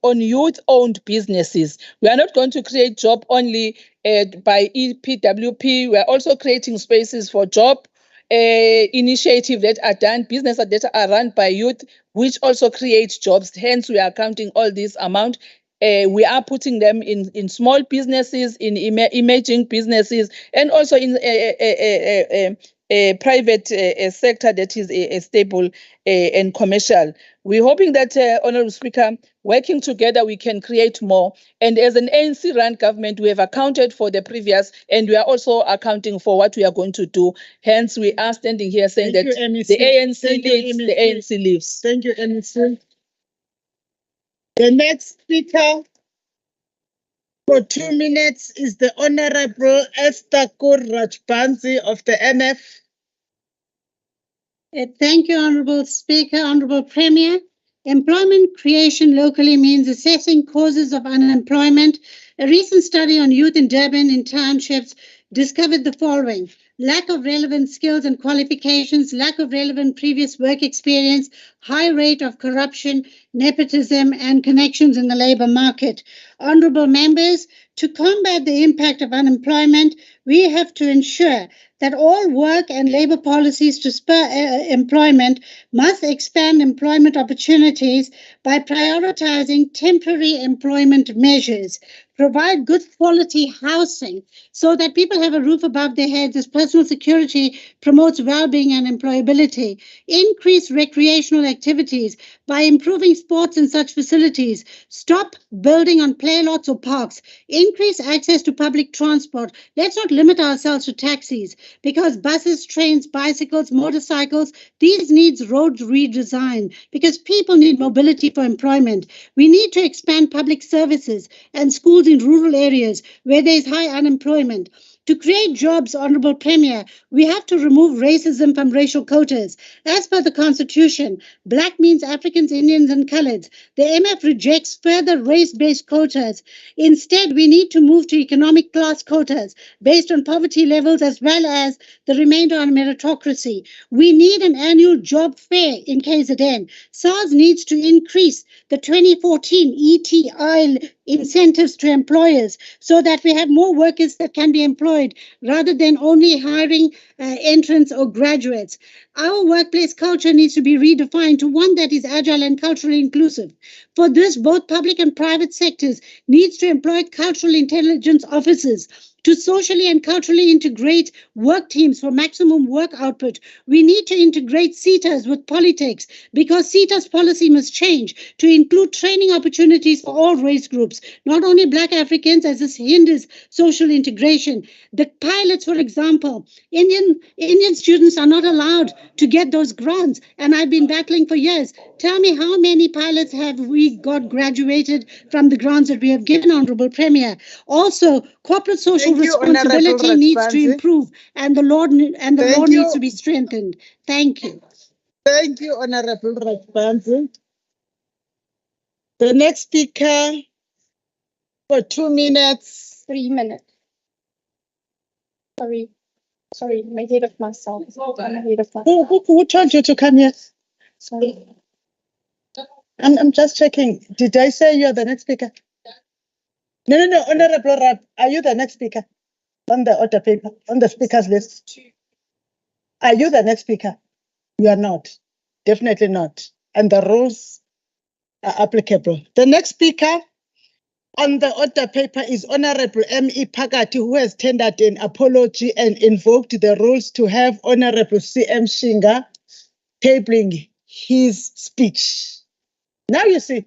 on youth-owned businesses. We are not going to create job only by EPWP. We are also creating spaces for job initiative that are done, businesses that are run by youth, which also create jobs. Hence, we are counting all this amount. We are putting them in small businesses, in emerging businesses, and also in a private sector that is stable and commercial. We're hoping that, Honorable Speaker, working together, we can create more. And as an ANC-run government, we have accounted for the previous, and we are also accounting for what we are going to do. Hence, we are standing here saying that the ANC leads, the ANC lives. Thank you, MEC. The next speaker for 2 minutes is the Honorable Esther Rajbansi of the MF. Thank you, Honorable Speaker, Honorable Premier. Employment creation locally means assessing causes of unemployment. A recent study on youth in Durban in townships discovered the following: lack of relevant skills and qualifications, lack of relevant previous work experience, high rate of corruption, nepotism, and connections in the labor market. Honorable members, to combat the impact of unemployment, we have to ensure that all work and labor policies to spur employment must expand employment opportunities by prioritizing temporary employment measures, provide good quality housing so that people have a roof above their heads as personal security promotes well-being and employability, increase recreational activities by improving sports in such facilities, stop building on play lots or parks, increase access to public transport. Let's not limit ourselves to taxis, because buses, trains, bicycles, motorcycles, these needs road redesign, because people need mobility for employment. We need to expand public services and schools in rural areas where there is high unemployment. To create jobs, Honorable Premier, we have to remove racism from racial quotas. As per the Constitution, Black means Africans, Indians, and Coloreds. The MF rejects further race-based quotas. Instead, we need to move to economic class quotas based on poverty levels as well as the remainder on meritocracy. We need an annual job fair in KZN. SARS needs to increase the 2014 ETI incentives to employers so that we have more workers that can be employed rather than only hiring entrants or graduates. Our workplace culture needs to be redefined to one that is agile and culturally inclusive. For this, both public and private sectors needs to employ cultural intelligence officers to socially and culturally integrate work teams for maximum work output. We need to integrate CETAs with politics because CETA's policy must change to include training opportunities for all race groups, not only Black Africans, as this hinders social integration. The pilots, for example, Indian students are not allowed to get those grants, and I've been battling for years. Tell me, how many pilots have we got graduated from the grants that we have given, Honorable Premier? Also, corporate social responsibility needs to improve, and the law needs to be strengthened. Thank you. Thank you, Honorable Rajbansi. The next speaker for 2 minutes. 3 minutes. Sorry, I'm ahead of myself. Who told you to come here? Sorry. I'm just checking. Did I say you're the next speaker? No, Honorable Rab, are you the next speaker on the order paper, on the speaker's list? Are you the next speaker? You are not. Definitely not. And the rules are applicable. The next speaker on the order paper is Honorable M.E. Phakathi, who has tendered an apology and invoked the rules to have Honorable C.M. Shinga tabling his speech. Now you see.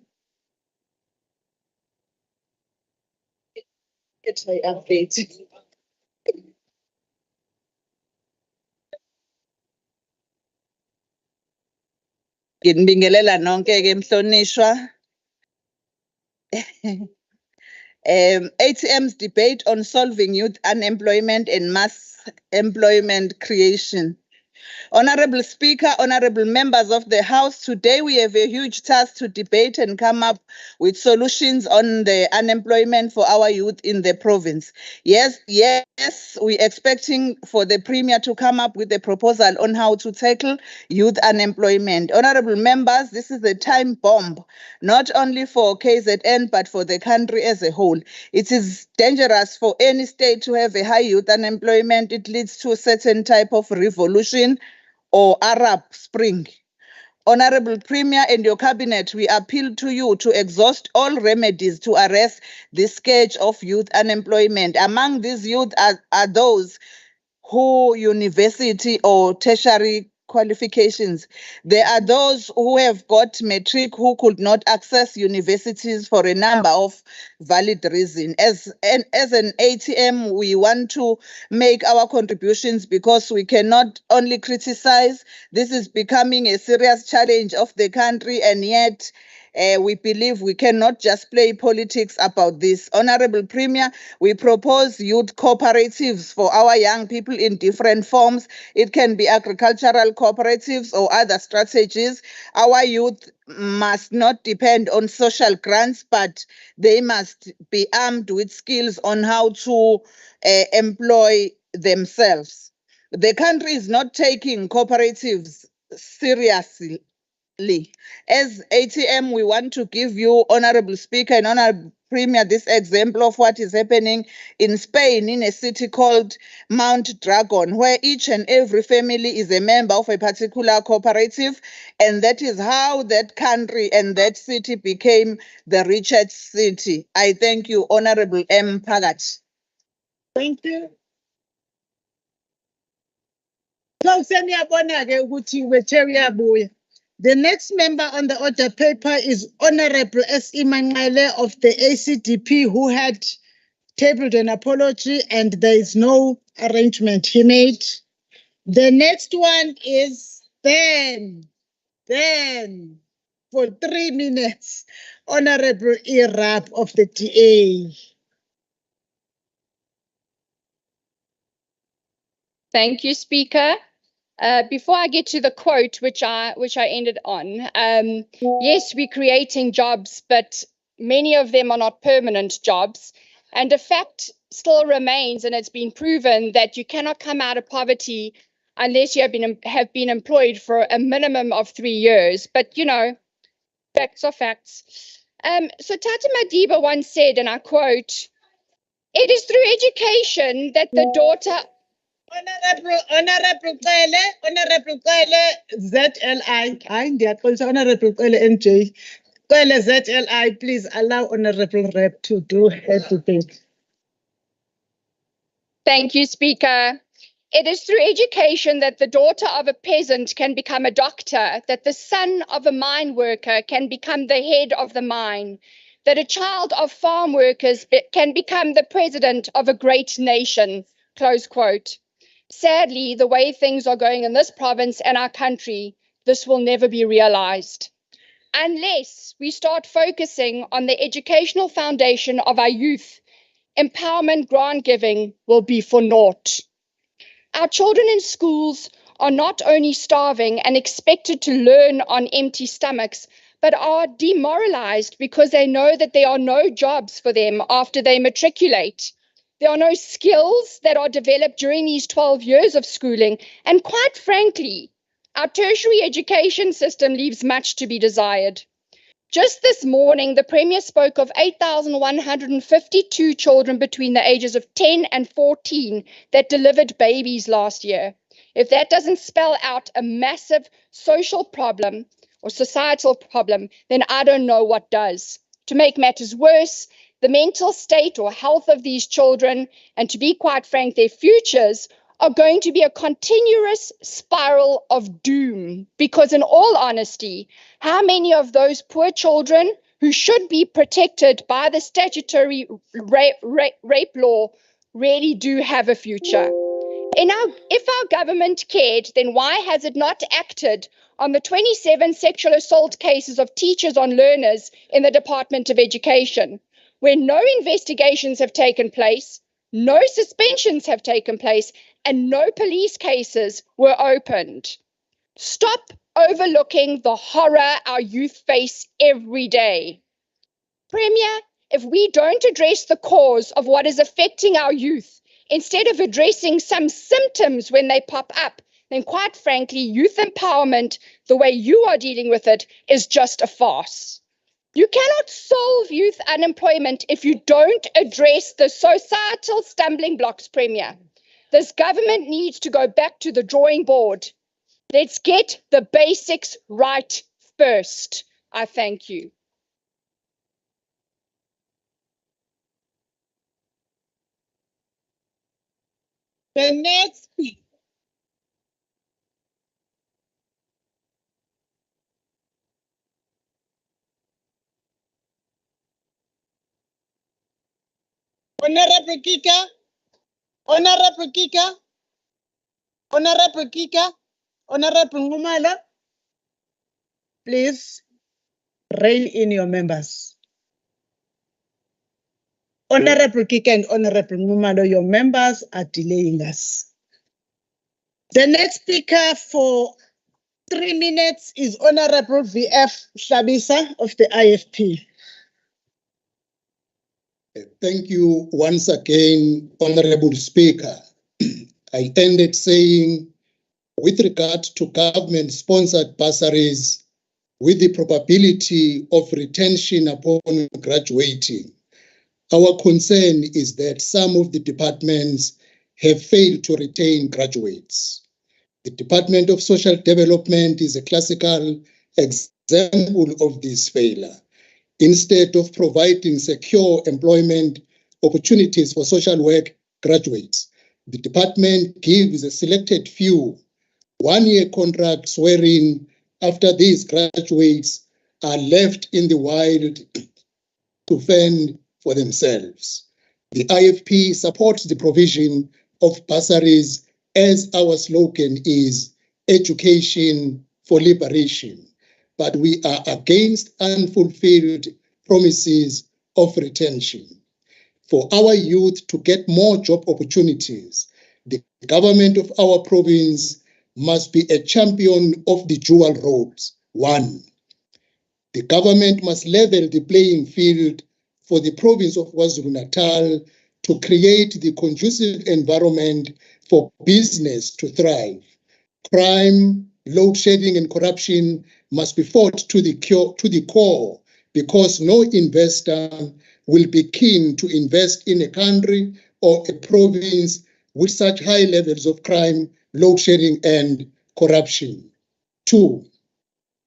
It's my update. Nginibingelela nonke ke mhlonishwa. ATM's debate on solving youth unemployment and mass employment creation. Honorable Speaker, honorable members of the House, today we have a huge task to debate and come up with solutions on the unemployment for our youth in the province. Yes, we're expecting for the Premier to come up with a proposal on how to tackle youth unemployment. Honorable members, this is a time bomb, not only for KZN, but for the country as a whole. It is dangerous for any state to have a high youth unemployment. It leads to a certain type of revolution or Arab Spring. Honorable Premier and your cabinet, we appeal to you to exhaust all remedies to arrest the scourge of youth unemployment. Among these youth are those who university or tertiary qualifications. There are those who have got matric who could not access universities for a number of valid reasons. As an ATM, we want to make our contributions because we cannot only criticize. This is becoming a serious challenge of the country, and yet we believe we cannot just play politics about this. Honorable Premier, we propose youth cooperatives for our young people in different forms. It can be agricultural cooperatives or other strategies. Our youth must not depend on social grants, but they must be armed with skills on how to employ themselves. The country is not taking cooperatives seriously. As ATM, we want to give you, Honorable Speaker and Honorable Premier, this example of what is happening in Spain in a city called Mount Dragon, where each and every family is a member of a particular cooperative. And that is how that country and that city became the richest city. I thank you, Honorable M. Phakathi. Thank you. So, seniyabona-ke ukuthi wethe uyabuya. The next member on the order paper is Honorable S.E. Manqele of the ACDP, who had tabled an apology and there is no arrangement he made. The next one is Ben, for 3 minutes, Honorable Irap of the DA. Thank you, Speaker. Before I get to the quote, which I ended on, yes, we're creating jobs, but many of them are not permanent jobs. And the fact still remains, and it's been proven, that you cannot come out of poverty unless you have been employed for a minimum of 3 years. But, you know, facts are facts. So Tata Madiba once said, and I quote, "It is through education that the daughter..." Honorable Cele, ZLI. Honorable Cele NJ. Cele ZLI, please allow Honorable Rep to do her debate. Thank you, Speaker. It is through education that the daughter of a peasant can become a doctor, that the son of a mine worker can become the head of the mine, that a child of farm workers can become the president of a great nation, close quote. Sadly, the way things are going in this province and our country, this will never be realized. Unless we start focusing on the educational foundation of our youth, empowerment grant giving will be for naught. Our children in schools are not only starving and expected to learn on empty stomachs, but are demoralized because they know that there are no jobs for them after they matriculate. There are no skills that are developed during these 12 years of schooling. And quite frankly, our tertiary education system leaves much to be desired. Just this morning, the Premier spoke of 8,152 children between the ages of 10 and 14 that delivered babies last year. If that doesn't spell out a massive social problem or societal problem, then I don't know what does. To make matters worse, the mental state or health of these children, and to be quite frank, their futures, are going to be a continuous spiral of doom. Because in all honesty, how many of those poor children who should be protected by the statutory rape law really do have a future? If our government cared, then why has it not acted on the 27 sexual assault cases of teachers on learners in the Department of Education, where no investigations have taken place, no suspensions have taken place, and no police cases were opened? Stop overlooking the horror our youth face every day. Premier, if we don't address the cause of what is affecting our youth, instead of addressing some symptoms when they pop up, then quite frankly, youth empowerment, the way you are dealing with it, is just a farce. You cannot solve youth unemployment if you don't address the societal stumbling blocks, Premier. This government needs to go back to the drawing board. Let's get the basics right first. I thank you. The next Honorable Kika, Honorable Kika, Honorable Kika, Honorable Ngumala, please rein in your members. Honorable Kika and Honorable Ngumala, your members are delaying us. The next speaker for 3 minutes is Honorable VF Shabisa of the IFP. Thank you once again, Honorable Speaker. I ended saying, with regard to government-sponsored bursaries, with the probability of retention upon graduating, our concern is that some of the departments have failed to retain graduates. The Department of Social Development is a classical example of this failure. Instead of providing secure employment opportunities for social work graduates, the department gives a selected few one-year contracts wherein after these graduates are left in the wild to fend for themselves. The IFP supports the provision of bursaries as our slogan is education for liberation. But we are against unfulfilled promises of retention. For our youth to get more job opportunities, the government of our province must be a champion of the dual roads. 1, the government must level the playing field for the province of KwaZulu-Natal to create the conducive environment for business to thrive. Crime, load shedding, and corruption must be fought to the core, because no investor will be keen to invest in a country or a province with such high levels of crime, load shedding, and corruption. 2,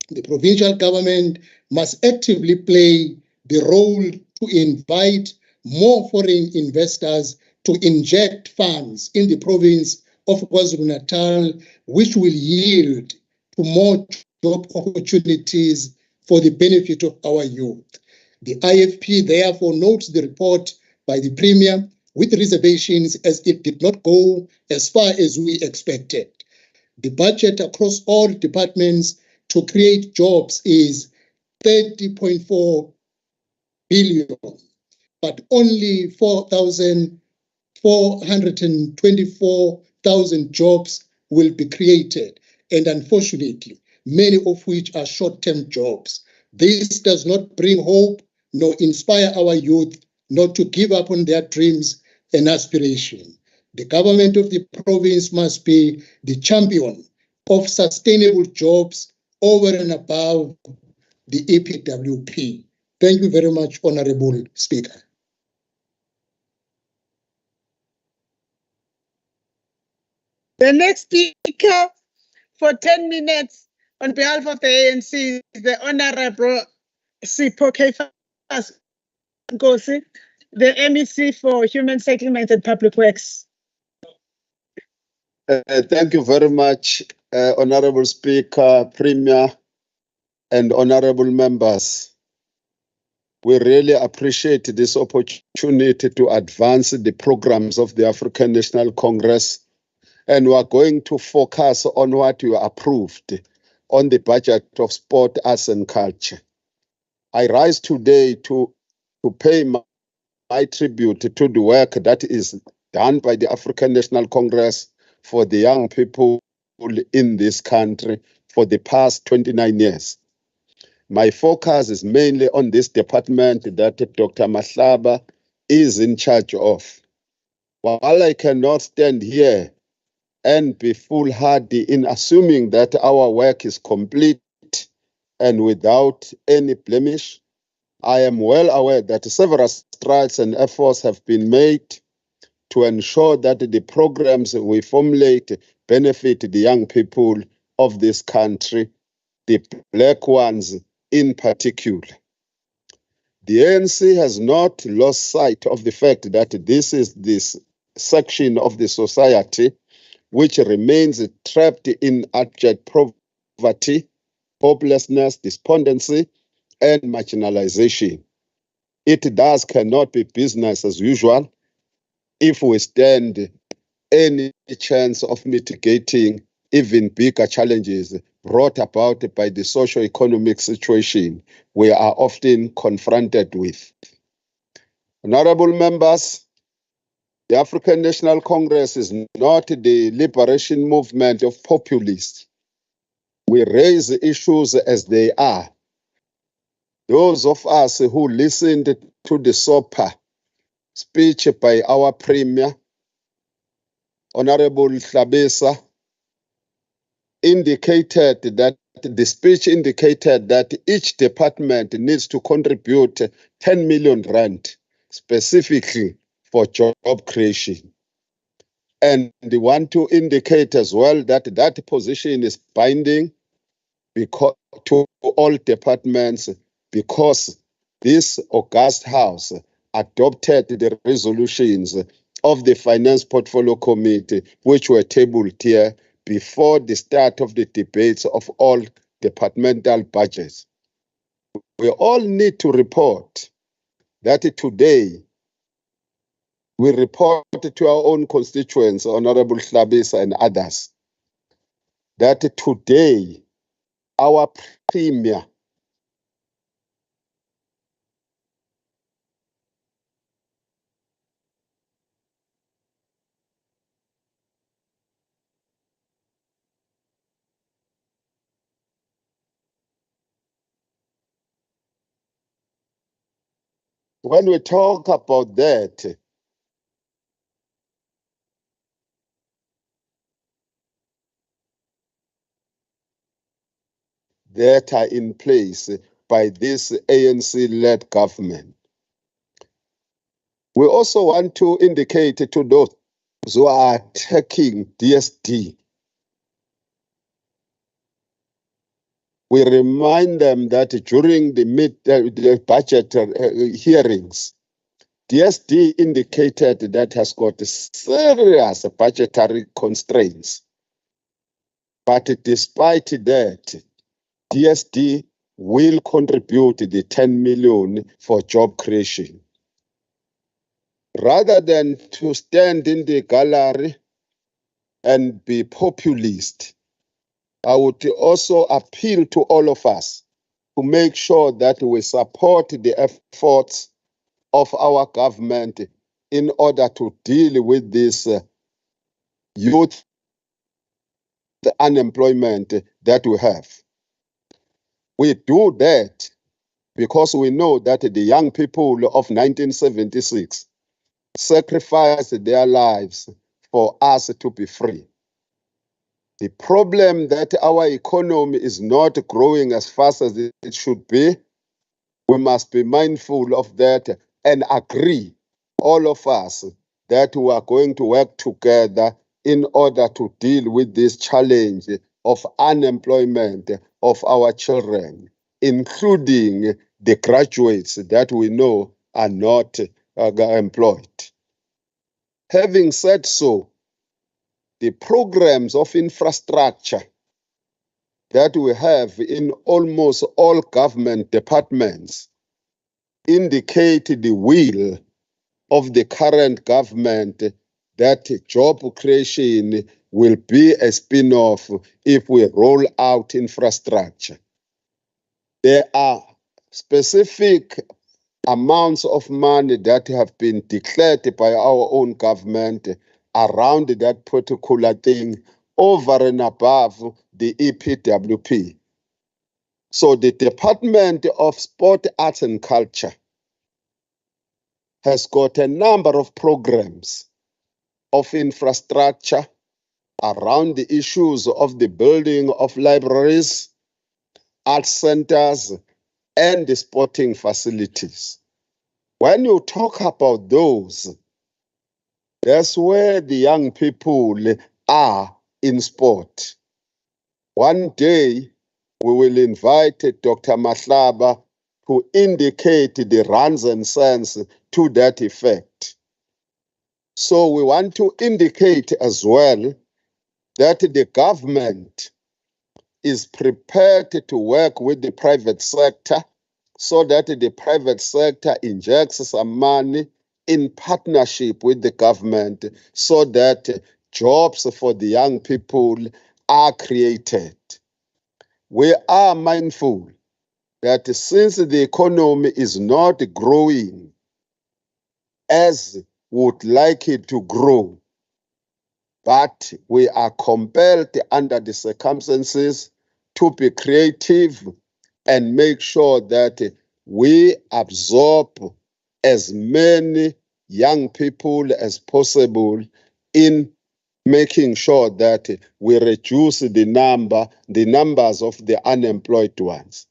the provincial government must actively play the role to invite more foreign investors to inject funds in the province of KwaZulu-Natal, which will yield to more job opportunities for the benefit of our youth. The IFP therefore notes the report by the Premier with reservations, as it did not go as far as we expected. The budget across all departments to create jobs is 30.4 billion, but only 424,000 jobs will be created, and unfortunately, many of which are short-term jobs. This does not bring hope nor inspire our youth not to give up on their dreams and aspiration. The government of the province must be the champion of sustainable jobs over and above the EPWP. Thank you very much, Honorable Speaker. The next speaker for 10 minutes on behalf of the ANC is the Honorable Sipho Keifas Nkosi, the MEC for Human Settlements and Public Works. Thank you very much, Honorable Speaker, Premier, and honorable members. We really appreciate this opportunity to advance the programs of the African National Congress, and we are going to focus on what you approved on the budget of sport, arts, and culture. I rise today to pay my tribute to the work that is done by the African National Congress for the young people in this country for the past 29 years. My focus is mainly on this department that Dr. Mahlaba is in charge of. While I cannot stand here and be foolhardy in assuming that our work is complete and without any blemish, I am well aware that several strides and efforts have been made to ensure that the programs we formulate benefit the young people of this country, the black ones in particular. The ANC has not lost sight of the fact that this is this section of the society which remains trapped in abject poverty, hopelessness, despondency, and marginalization. It thus cannot be business as usual if we stand any chance of mitigating even bigger challenges brought about by the socio-economic situation we are often confronted with. Honorable members, the African National Congress is not the liberation movement of populists. We raise issues as they are. Those of us who listened to the SOPA speech by our Premier, Honorable Hlabisa, indicated that the speech indicated that each department needs to contribute 10 million rand specifically for job creation. And they want to indicate as well that that position is binding to all departments because this august house adopted the resolutions of the Finance Portfolio Committee, which were tabled here before the start of the debates of all departmental budgets. We all need to report that today we report to our own constituents, Honorable Hlabisa and others, that today our Premier when we talk about that, that are in place by this ANC-led government. We also want to indicate to those who are attacking DSD, we remind them that during the budget hearings, DSD indicated that has got serious budgetary constraints. But despite that, DSD will contribute the 10 million for job creation. Rather than to stand in the gallery and be populist, I would also appeal to all of us to make sure that we support the efforts of our government in order to deal with this youth unemployment that we have. We do that because we know that the young people of 1976 sacrificed their lives for us to be free. The problem that our economy is not growing as fast as it should be, we must be mindful of that and agree, all of us, that we are going to work together in order to deal with this challenge of unemployment of our children, including the graduates that we know are not employed. Having said so, the programs of infrastructure that we have in almost all government departments indicate the will of the current government that job creation will be a spin-off if we roll out infrastructure. There are specific amounts of money that have been declared by our own government around that particular thing over and above the EPWP. So the Department of Sport, Arts and Culture has got a number of programs of infrastructure around the issues of the building of libraries, art centers, and the sporting facilities. When you talk about those, that's where the young people are in sport. One day, we will invite Dr. Mahlaba to indicate the runs and cents to that effect. So we want to indicate as well that the government is prepared to work with the private sector so that the private sector injects some money in partnership with the government so that jobs for the young people are created. We are mindful that since the economy is not growing as would like it to grow, but we are compelled under the circumstances to be creative and make sure that we absorb as many young people as possible in making sure that we reduce the numbers of the unemployed ones.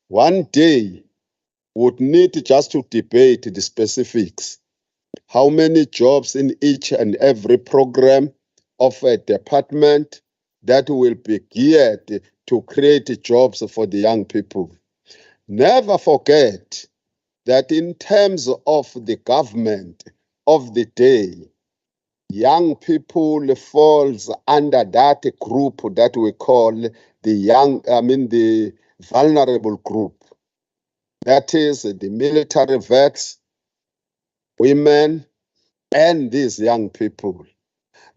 One day would need just to debate the specifics. How many jobs in each and every program of a department that will be geared to create jobs for the young people. Never forget that in terms of the government of the day, young people falls under that group that we call the vulnerable group. That is the military vets, women, and these young people.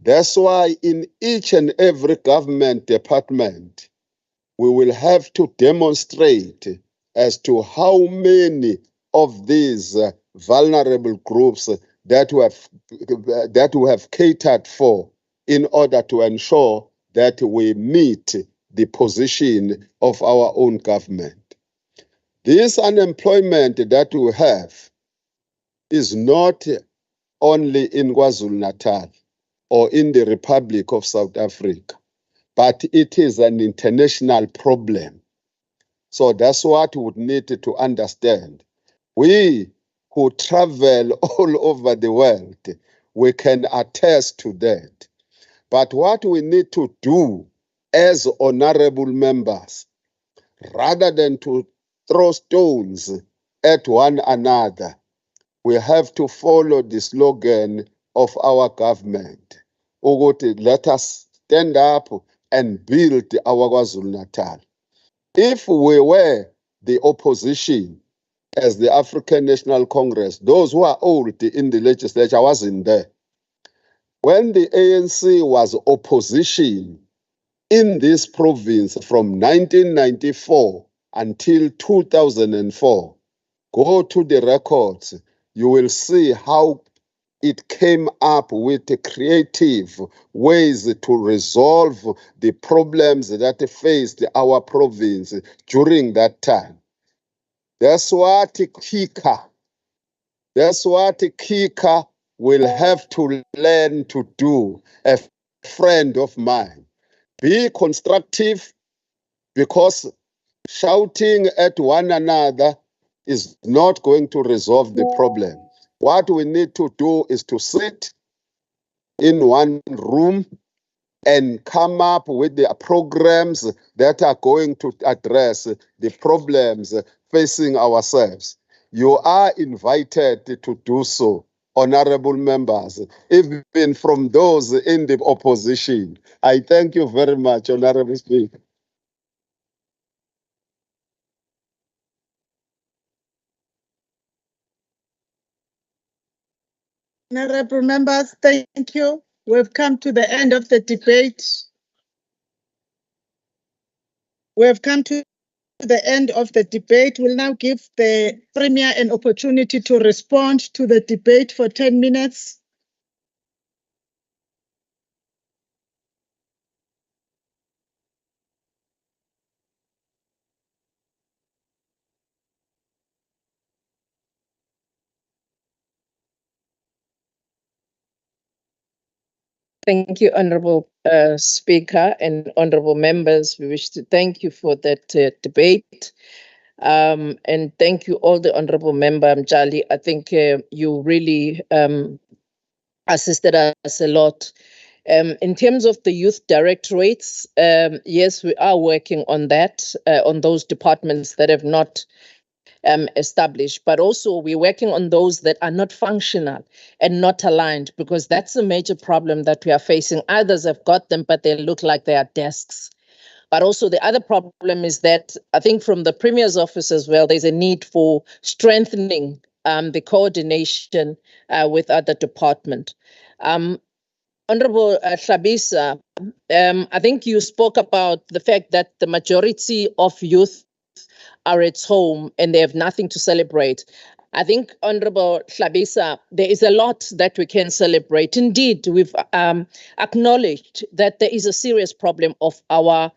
That's why in each and every government department, we will have to demonstrate as to how many of these vulnerable groups that we have catered for in order to ensure that we meet the position of our own government. This unemployment that we have is not only in KwaZulu-Natal or in the Republic of South Africa, but it is an international problem. So that's what we would need to understand. We who travel all over the world, we can attest to that. But what we need to do as honorable members, rather than to throw stones at one another, we have to follow the slogan of our government. Let us stand up and build our KwaZulu-Natal. If we were the opposition as the African National Congress, those who are old in the legislature, I wasn't there. When the ANC was opposition in this province from 1994 until 2004, go to the records, you will see how it came up with creative ways to resolve the problems that faced our province during that time. That's what Kika will have to learn to do, a friend of mine. Be constructive, because shouting at one another is not going to resolve the problem. What we need to do is to sit in one room and come up with the programs that are going to address the problems facing ourselves. You are invited to do so, honorable members, even from those in the opposition. I thank you very much, Honorable Speaker. Honorable members, thank you. We've come to the end of the debate. We've come to the end of the debate. We'll now give the Premier an opportunity to respond to the debate for 10 minutes. Thank you, Honorable Speaker and Honorable members. We wish to thank you for that debate. And thank you all the Honorable Member Mjali. I think you really assisted us a lot. In terms of the youth directorates, yes, we are working on that, on those departments that have not established, but also we're working on those that are not functional and not aligned, because that's a major problem that we are facing. Others have got them, but they look like they are desks. But also the other problem is that I think from the Premier's office as well, there's a need for strengthening the coordination with other departments. Honorable Shabisa, I think you spoke about the fact that the majority of youth are at home and they have nothing to celebrate. I think, Honorable Shabisa, there is a lot that we can celebrate. Indeed, we've acknowledged that there is a serious problem of our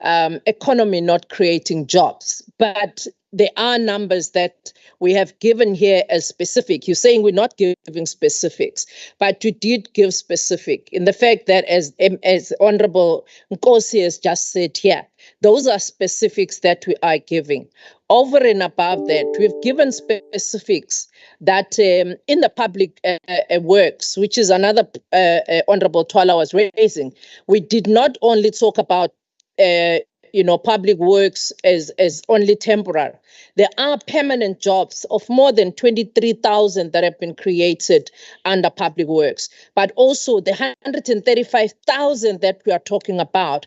economy not creating jobs. But there are numbers that we have given here as specific. You're saying we're not giving specifics, but we did give specific in the fact that, as Honorable Nkosi has just said here, those are specifics that we are giving. Over and above that, we've given specifics that in the public works, which is another Honorable Twala was raising, we did not only talk about public works as only temporary. There are permanent jobs of more than 23,000 that have been created under public works, but also the 135,000 that we are talking about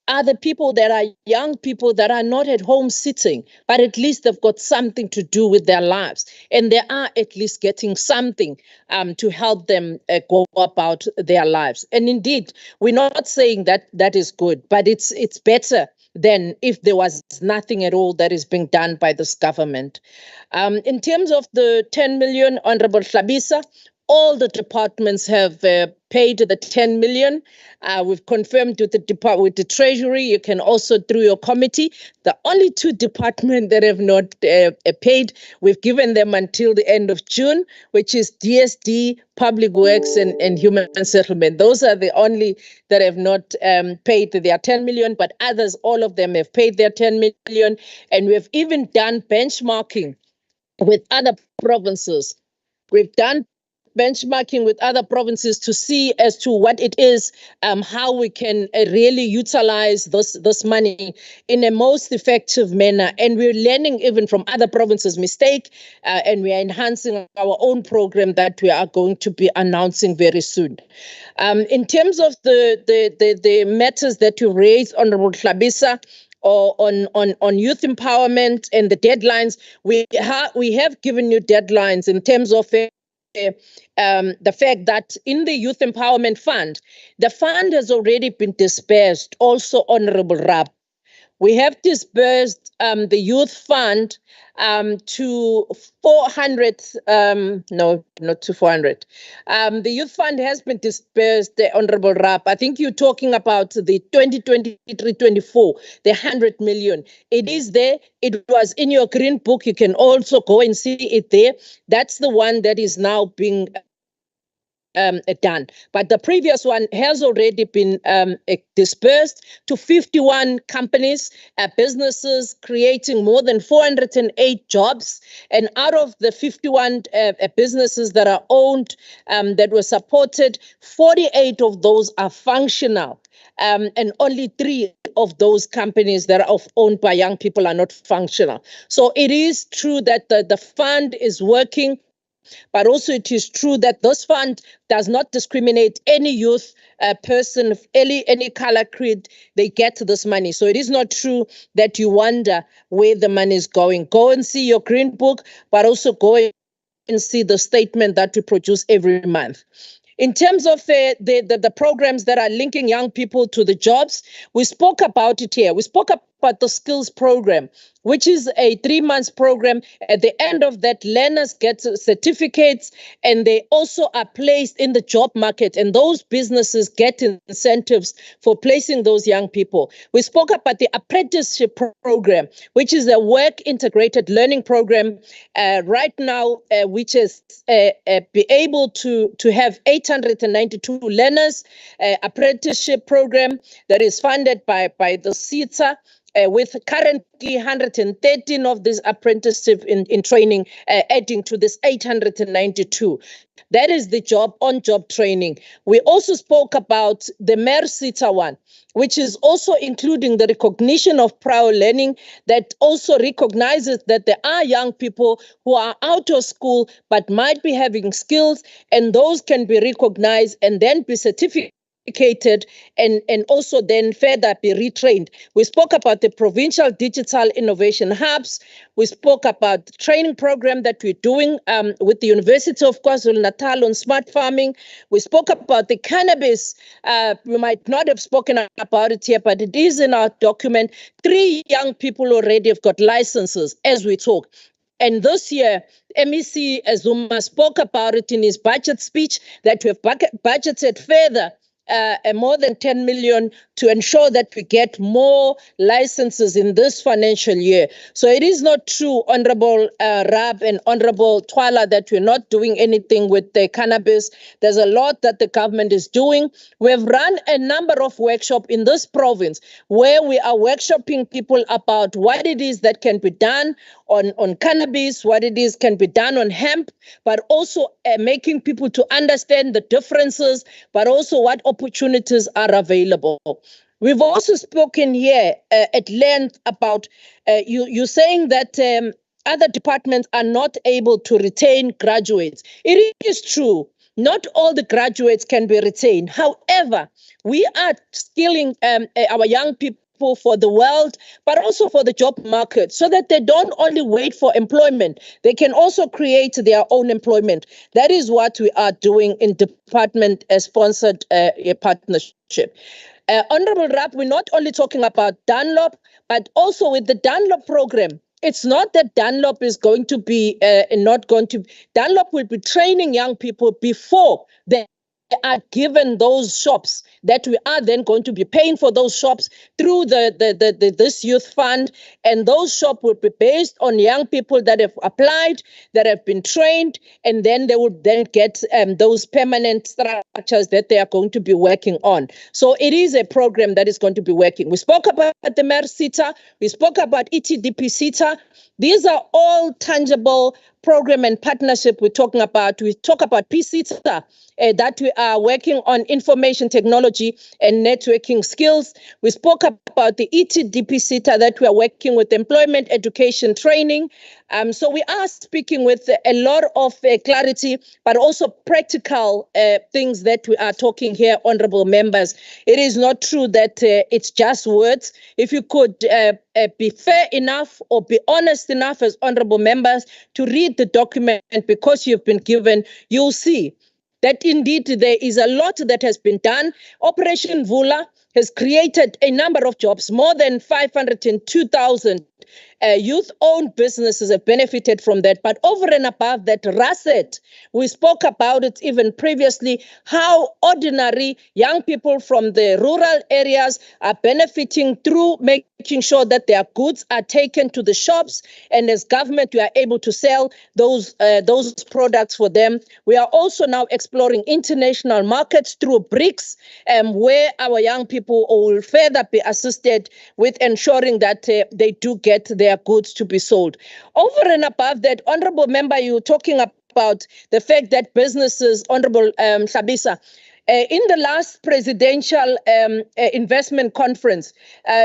are the people that are young people that are not at home sitting, but at least they've got something to do with their lives. And they are at least getting something to help them go about their lives. And indeed, we're not saying that that is good, but it's better than if there was nothing at all that is being done by this government. In terms of the 10 million, Honorable Shabisa, all the departments have paid the 10 million. We've confirmed with the Treasury. You can also through your committee. The only two departments that have not paid, we've given them until the end of June, which is DSD, Public Works, and Human Settlement. Those are the only that have not paid their 10 million, but others, all of them have paid their 10 million. And we've even done benchmarking with other provinces. We've done benchmarking with other provinces to see as to what it is, how we can really utilize this money in a most effective manner. And we're learning even from other provinces' mistake, and we are enhancing our own program that we are going to be announcing very soon. In terms of the matters that you raised, Honorable Shabisa, or on youth empowerment and the deadlines, we have given you deadlines in terms of the fact that in the Youth Empowerment Fund, the fund has already been dispersed. Also, Honorable Rab, we have disbursed the youth fund to 400, no, not to 400. The youth fund has been disbursed, Honorable Rab. I think you're talking about the 2023-24, the 100 million. It is there. It was in your green book. You can also go and see it there. That's the one that is now being done. But the previous one has already been dispersed to 51 companies, businesses, creating more than 408 jobs. And out of the 51 businesses that are owned, that were supported, 48 of those are functional. And only 3 of those companies that are owned by young people are not functional. So it is true that the fund is working, but also it is true that this fund does not discriminate any youth person of any color, creed. They get this money. So it is not true that you wonder where the money is going. Go and see your green book, but also go and see the statement that we produce every month. In terms of the programs that are linking young people to the jobs, we spoke about it here. We spoke about the skills program, which is a 3-month program. At the end of that, learners get certificates, and they also are placed in the job market, and those businesses get incentives for placing those young people. We spoke about the apprenticeship program, which is a work integrated learning program right now, which is be able to have 892 learners, apprenticeship program that is funded by the CETA. With currently 113 of these apprenticeship in training, adding to this 892. That is the on-job training. We also spoke about the MERSITA one, which is also including the recognition of prior learning, that also recognizes that there are young people who are out of school but might be having skills, and those can be recognized and then be certificated and also then further be retrained. We spoke about the provincial digital innovation hubs. We spoke about the training program that we're doing with the University of KwaZulu-Natal on smart farming. We spoke about the cannabis. We might not have spoken about it here, but it is in our document. 3 young people already have got licenses as we talk. And this year, MEC Zuma spoke about it in his budget speech, that we have budgeted further more than 10 million to ensure that we get more licenses in this financial year. So it is not true, Honorable Rab and Honorable Twala, that we're not doing anything with the cannabis. There's a lot that the government is doing. We have run a number of workshops in this province where we are workshopping people about what it is that can be done on cannabis, what it is can be done on hemp, but also making people to understand the differences, but also what opportunities are available. We've also spoken here at length about you saying that other departments are not able to retain graduates. It is true. Not all the graduates can be retained. However, we are skilling our young people for the world, but also for the job market, so that they don't only wait for employment, they can also create their own employment. That is what we are doing in department-sponsored partnership. Honorable Rapp, we're not only talking about Dunlop, but also with the Dunlop program. It's not that Dunlop is going to be Dunlop will be training young people before they are given those shops, that we are then going to be paying for those shops through this youth fund, and those shops will be based on young people that have applied, that have been trained, and then they will then get those permanent structures that they are going to be working on. So it is a program that is going to be working. We spoke about the MERSITA, we spoke about ETDP-SITA. These are all tangible program and partnership we're talking about. We talk about PSITA, that we are working on information technology and networking skills. We spoke about the ETDP-SITA, that we are working with employment, education, training. So we are speaking with a lot of clarity, but also practical things that we are talking here, honorable members. It is not true that it's just words. If you could be fair enough or be honest enough as honorable members to read the document, because you've been given, you'll see that indeed there is a lot that has been done. Operation Vula has created a number of jobs, more than 502,000 youth-owned businesses have benefited from that. But over and above that, RASET, we spoke about it even previously, how ordinary young people from the rural areas are benefiting through making sure that their goods are taken to the shops, and as government, we are able to sell those products for them. We are also now exploring international markets through BRICS, where our young people will further be assisted with ensuring that they do get their goods to be sold. Over and above that, Honorable Member, you're talking about the fact that businesses, Honorable Sabisa, in the last presidential investment conference,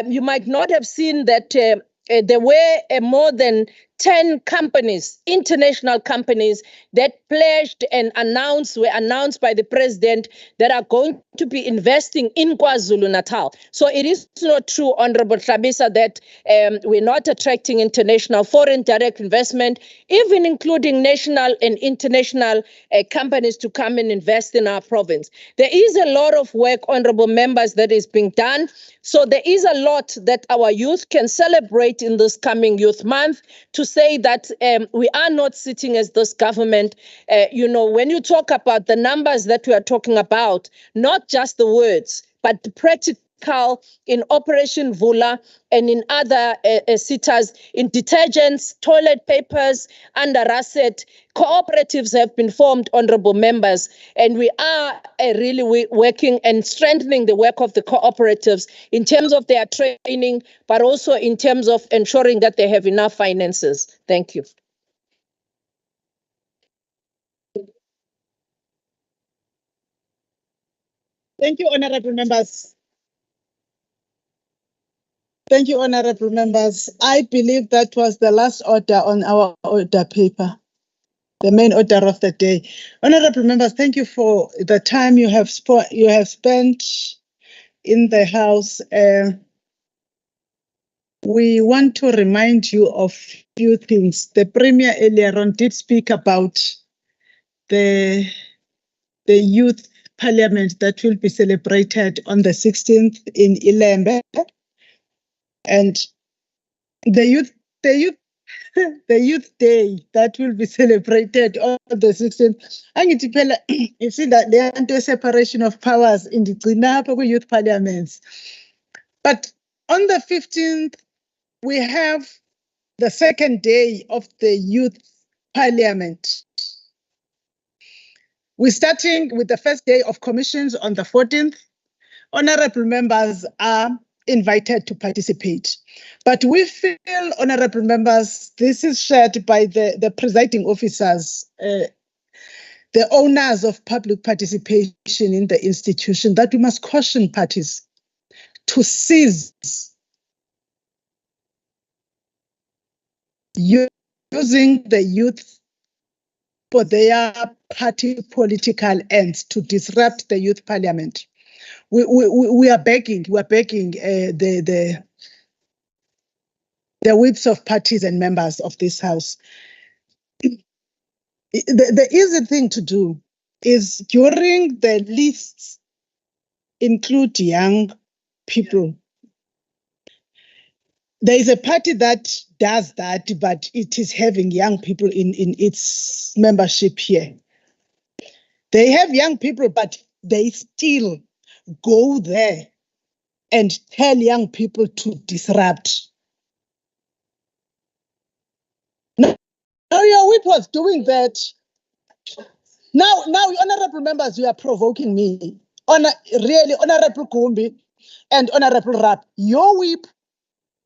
you might not have seen that there were more than 10 companies, international companies, that pledged and were announced by the president that are going to be investing in KwaZulu-Natal. So it is not true, Honorable Sabisa, that we're not attracting international foreign direct investment, even including national and international companies to come and invest in our province. There is a lot of work, Honorable Members, that is being done. So there is a lot that our youth can celebrate in this coming Youth Month, to say that we are not sitting as this government. When you talk about the numbers that we are talking about, not just the words, but the practical in Operation Vula and in other sitas, in detergents, toilet papers, under RASET, cooperatives have been formed, Honorable Members, and we are really working and strengthening the work of the cooperatives in terms of their training, but also in terms of ensuring that they have enough finances. Thank you. Thank you, honorable members. Thank you, honorable members. I believe that was the last order on our order paper, the main order of the day. Honorable members, thank you for the time you have spent in the House. We want to remind you of few things. The Premier earlier on did speak about the youth parliament that will be celebrated on the 16th in Ilembe. And the youth day that will be celebrated on the 16th. You see that there are a separation of powers in the youth parliaments. But on the 15th, we have the second day of the youth parliament. We're starting with the first day of commissions on the 14th. Honorable members are invited to participate. But we feel, honorable members, this is shared by the presiding officers, the owners of public participation in the institution, that we must caution parties to cease using the youth for their party political ends to disrupt the youth parliament. We are begging the whips of parties and members of this House. The easy thing to do is, during the lists, include young people. There is a party that does that, but it is having young people in its membership here. They have young people, but they still go there and tell young people to disrupt. Now your whip was doing that. Now, honorable members, you are provoking me. Really, Honorable Kumbi and Honorable Rapp, your whip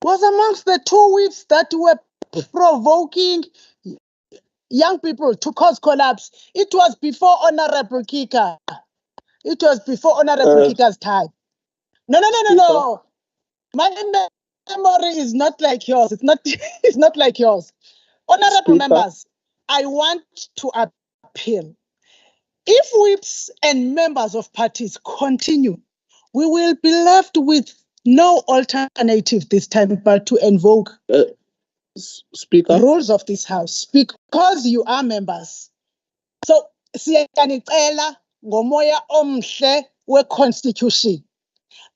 was amongst the two whips that were provoking young people to cause collapse. It was before Honorable Kika. It was before Honorable Kika's time. No. My memory is not like yours. It's not like yours. Honorable members, I want to appeal. If whips and members of parties continue, we will be left with no alternative this time but to invoke Speaker, rules of this House, because you are members. So, siyanicela ngomoya omhle we-constitution,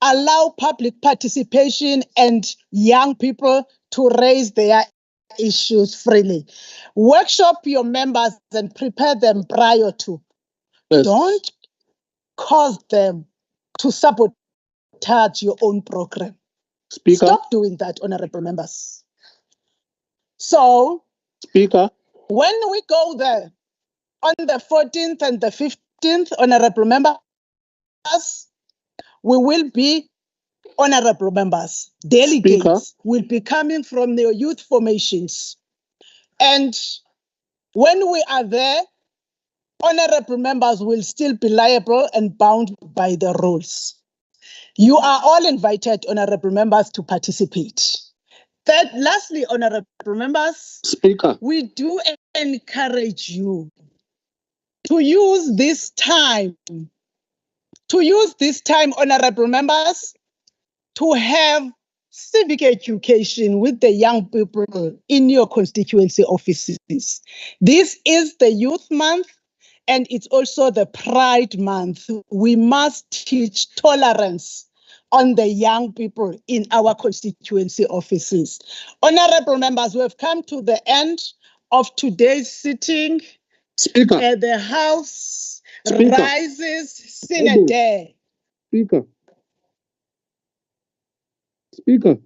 allow public participation and young people to raise their issues freely. Workshop your members and prepare them prior to. Yes. Don't cause them to sabotage your own program. Speaker. Stop doing that, honorable members. So, Speaker. when we go there on the 14th and the 15th, honorable members, we will be honorable members. Delegates will be coming from the youth formations. And when we are there, honorable members will still be liable and bound by the rules. You are all invited, honorable members, to participate. Lastly, honorable members, Speaker. we do encourage you to use this time, honorable members, to have civic education with the young people in your constituency offices. This is the Youth Month, and it's also the Pride Month. We must teach tolerance on the young people in our constituency offices. Honorable members, we have come to the end of today's sitting. Speaker. The House Speaker. rises sine die. Speaker. Speaker.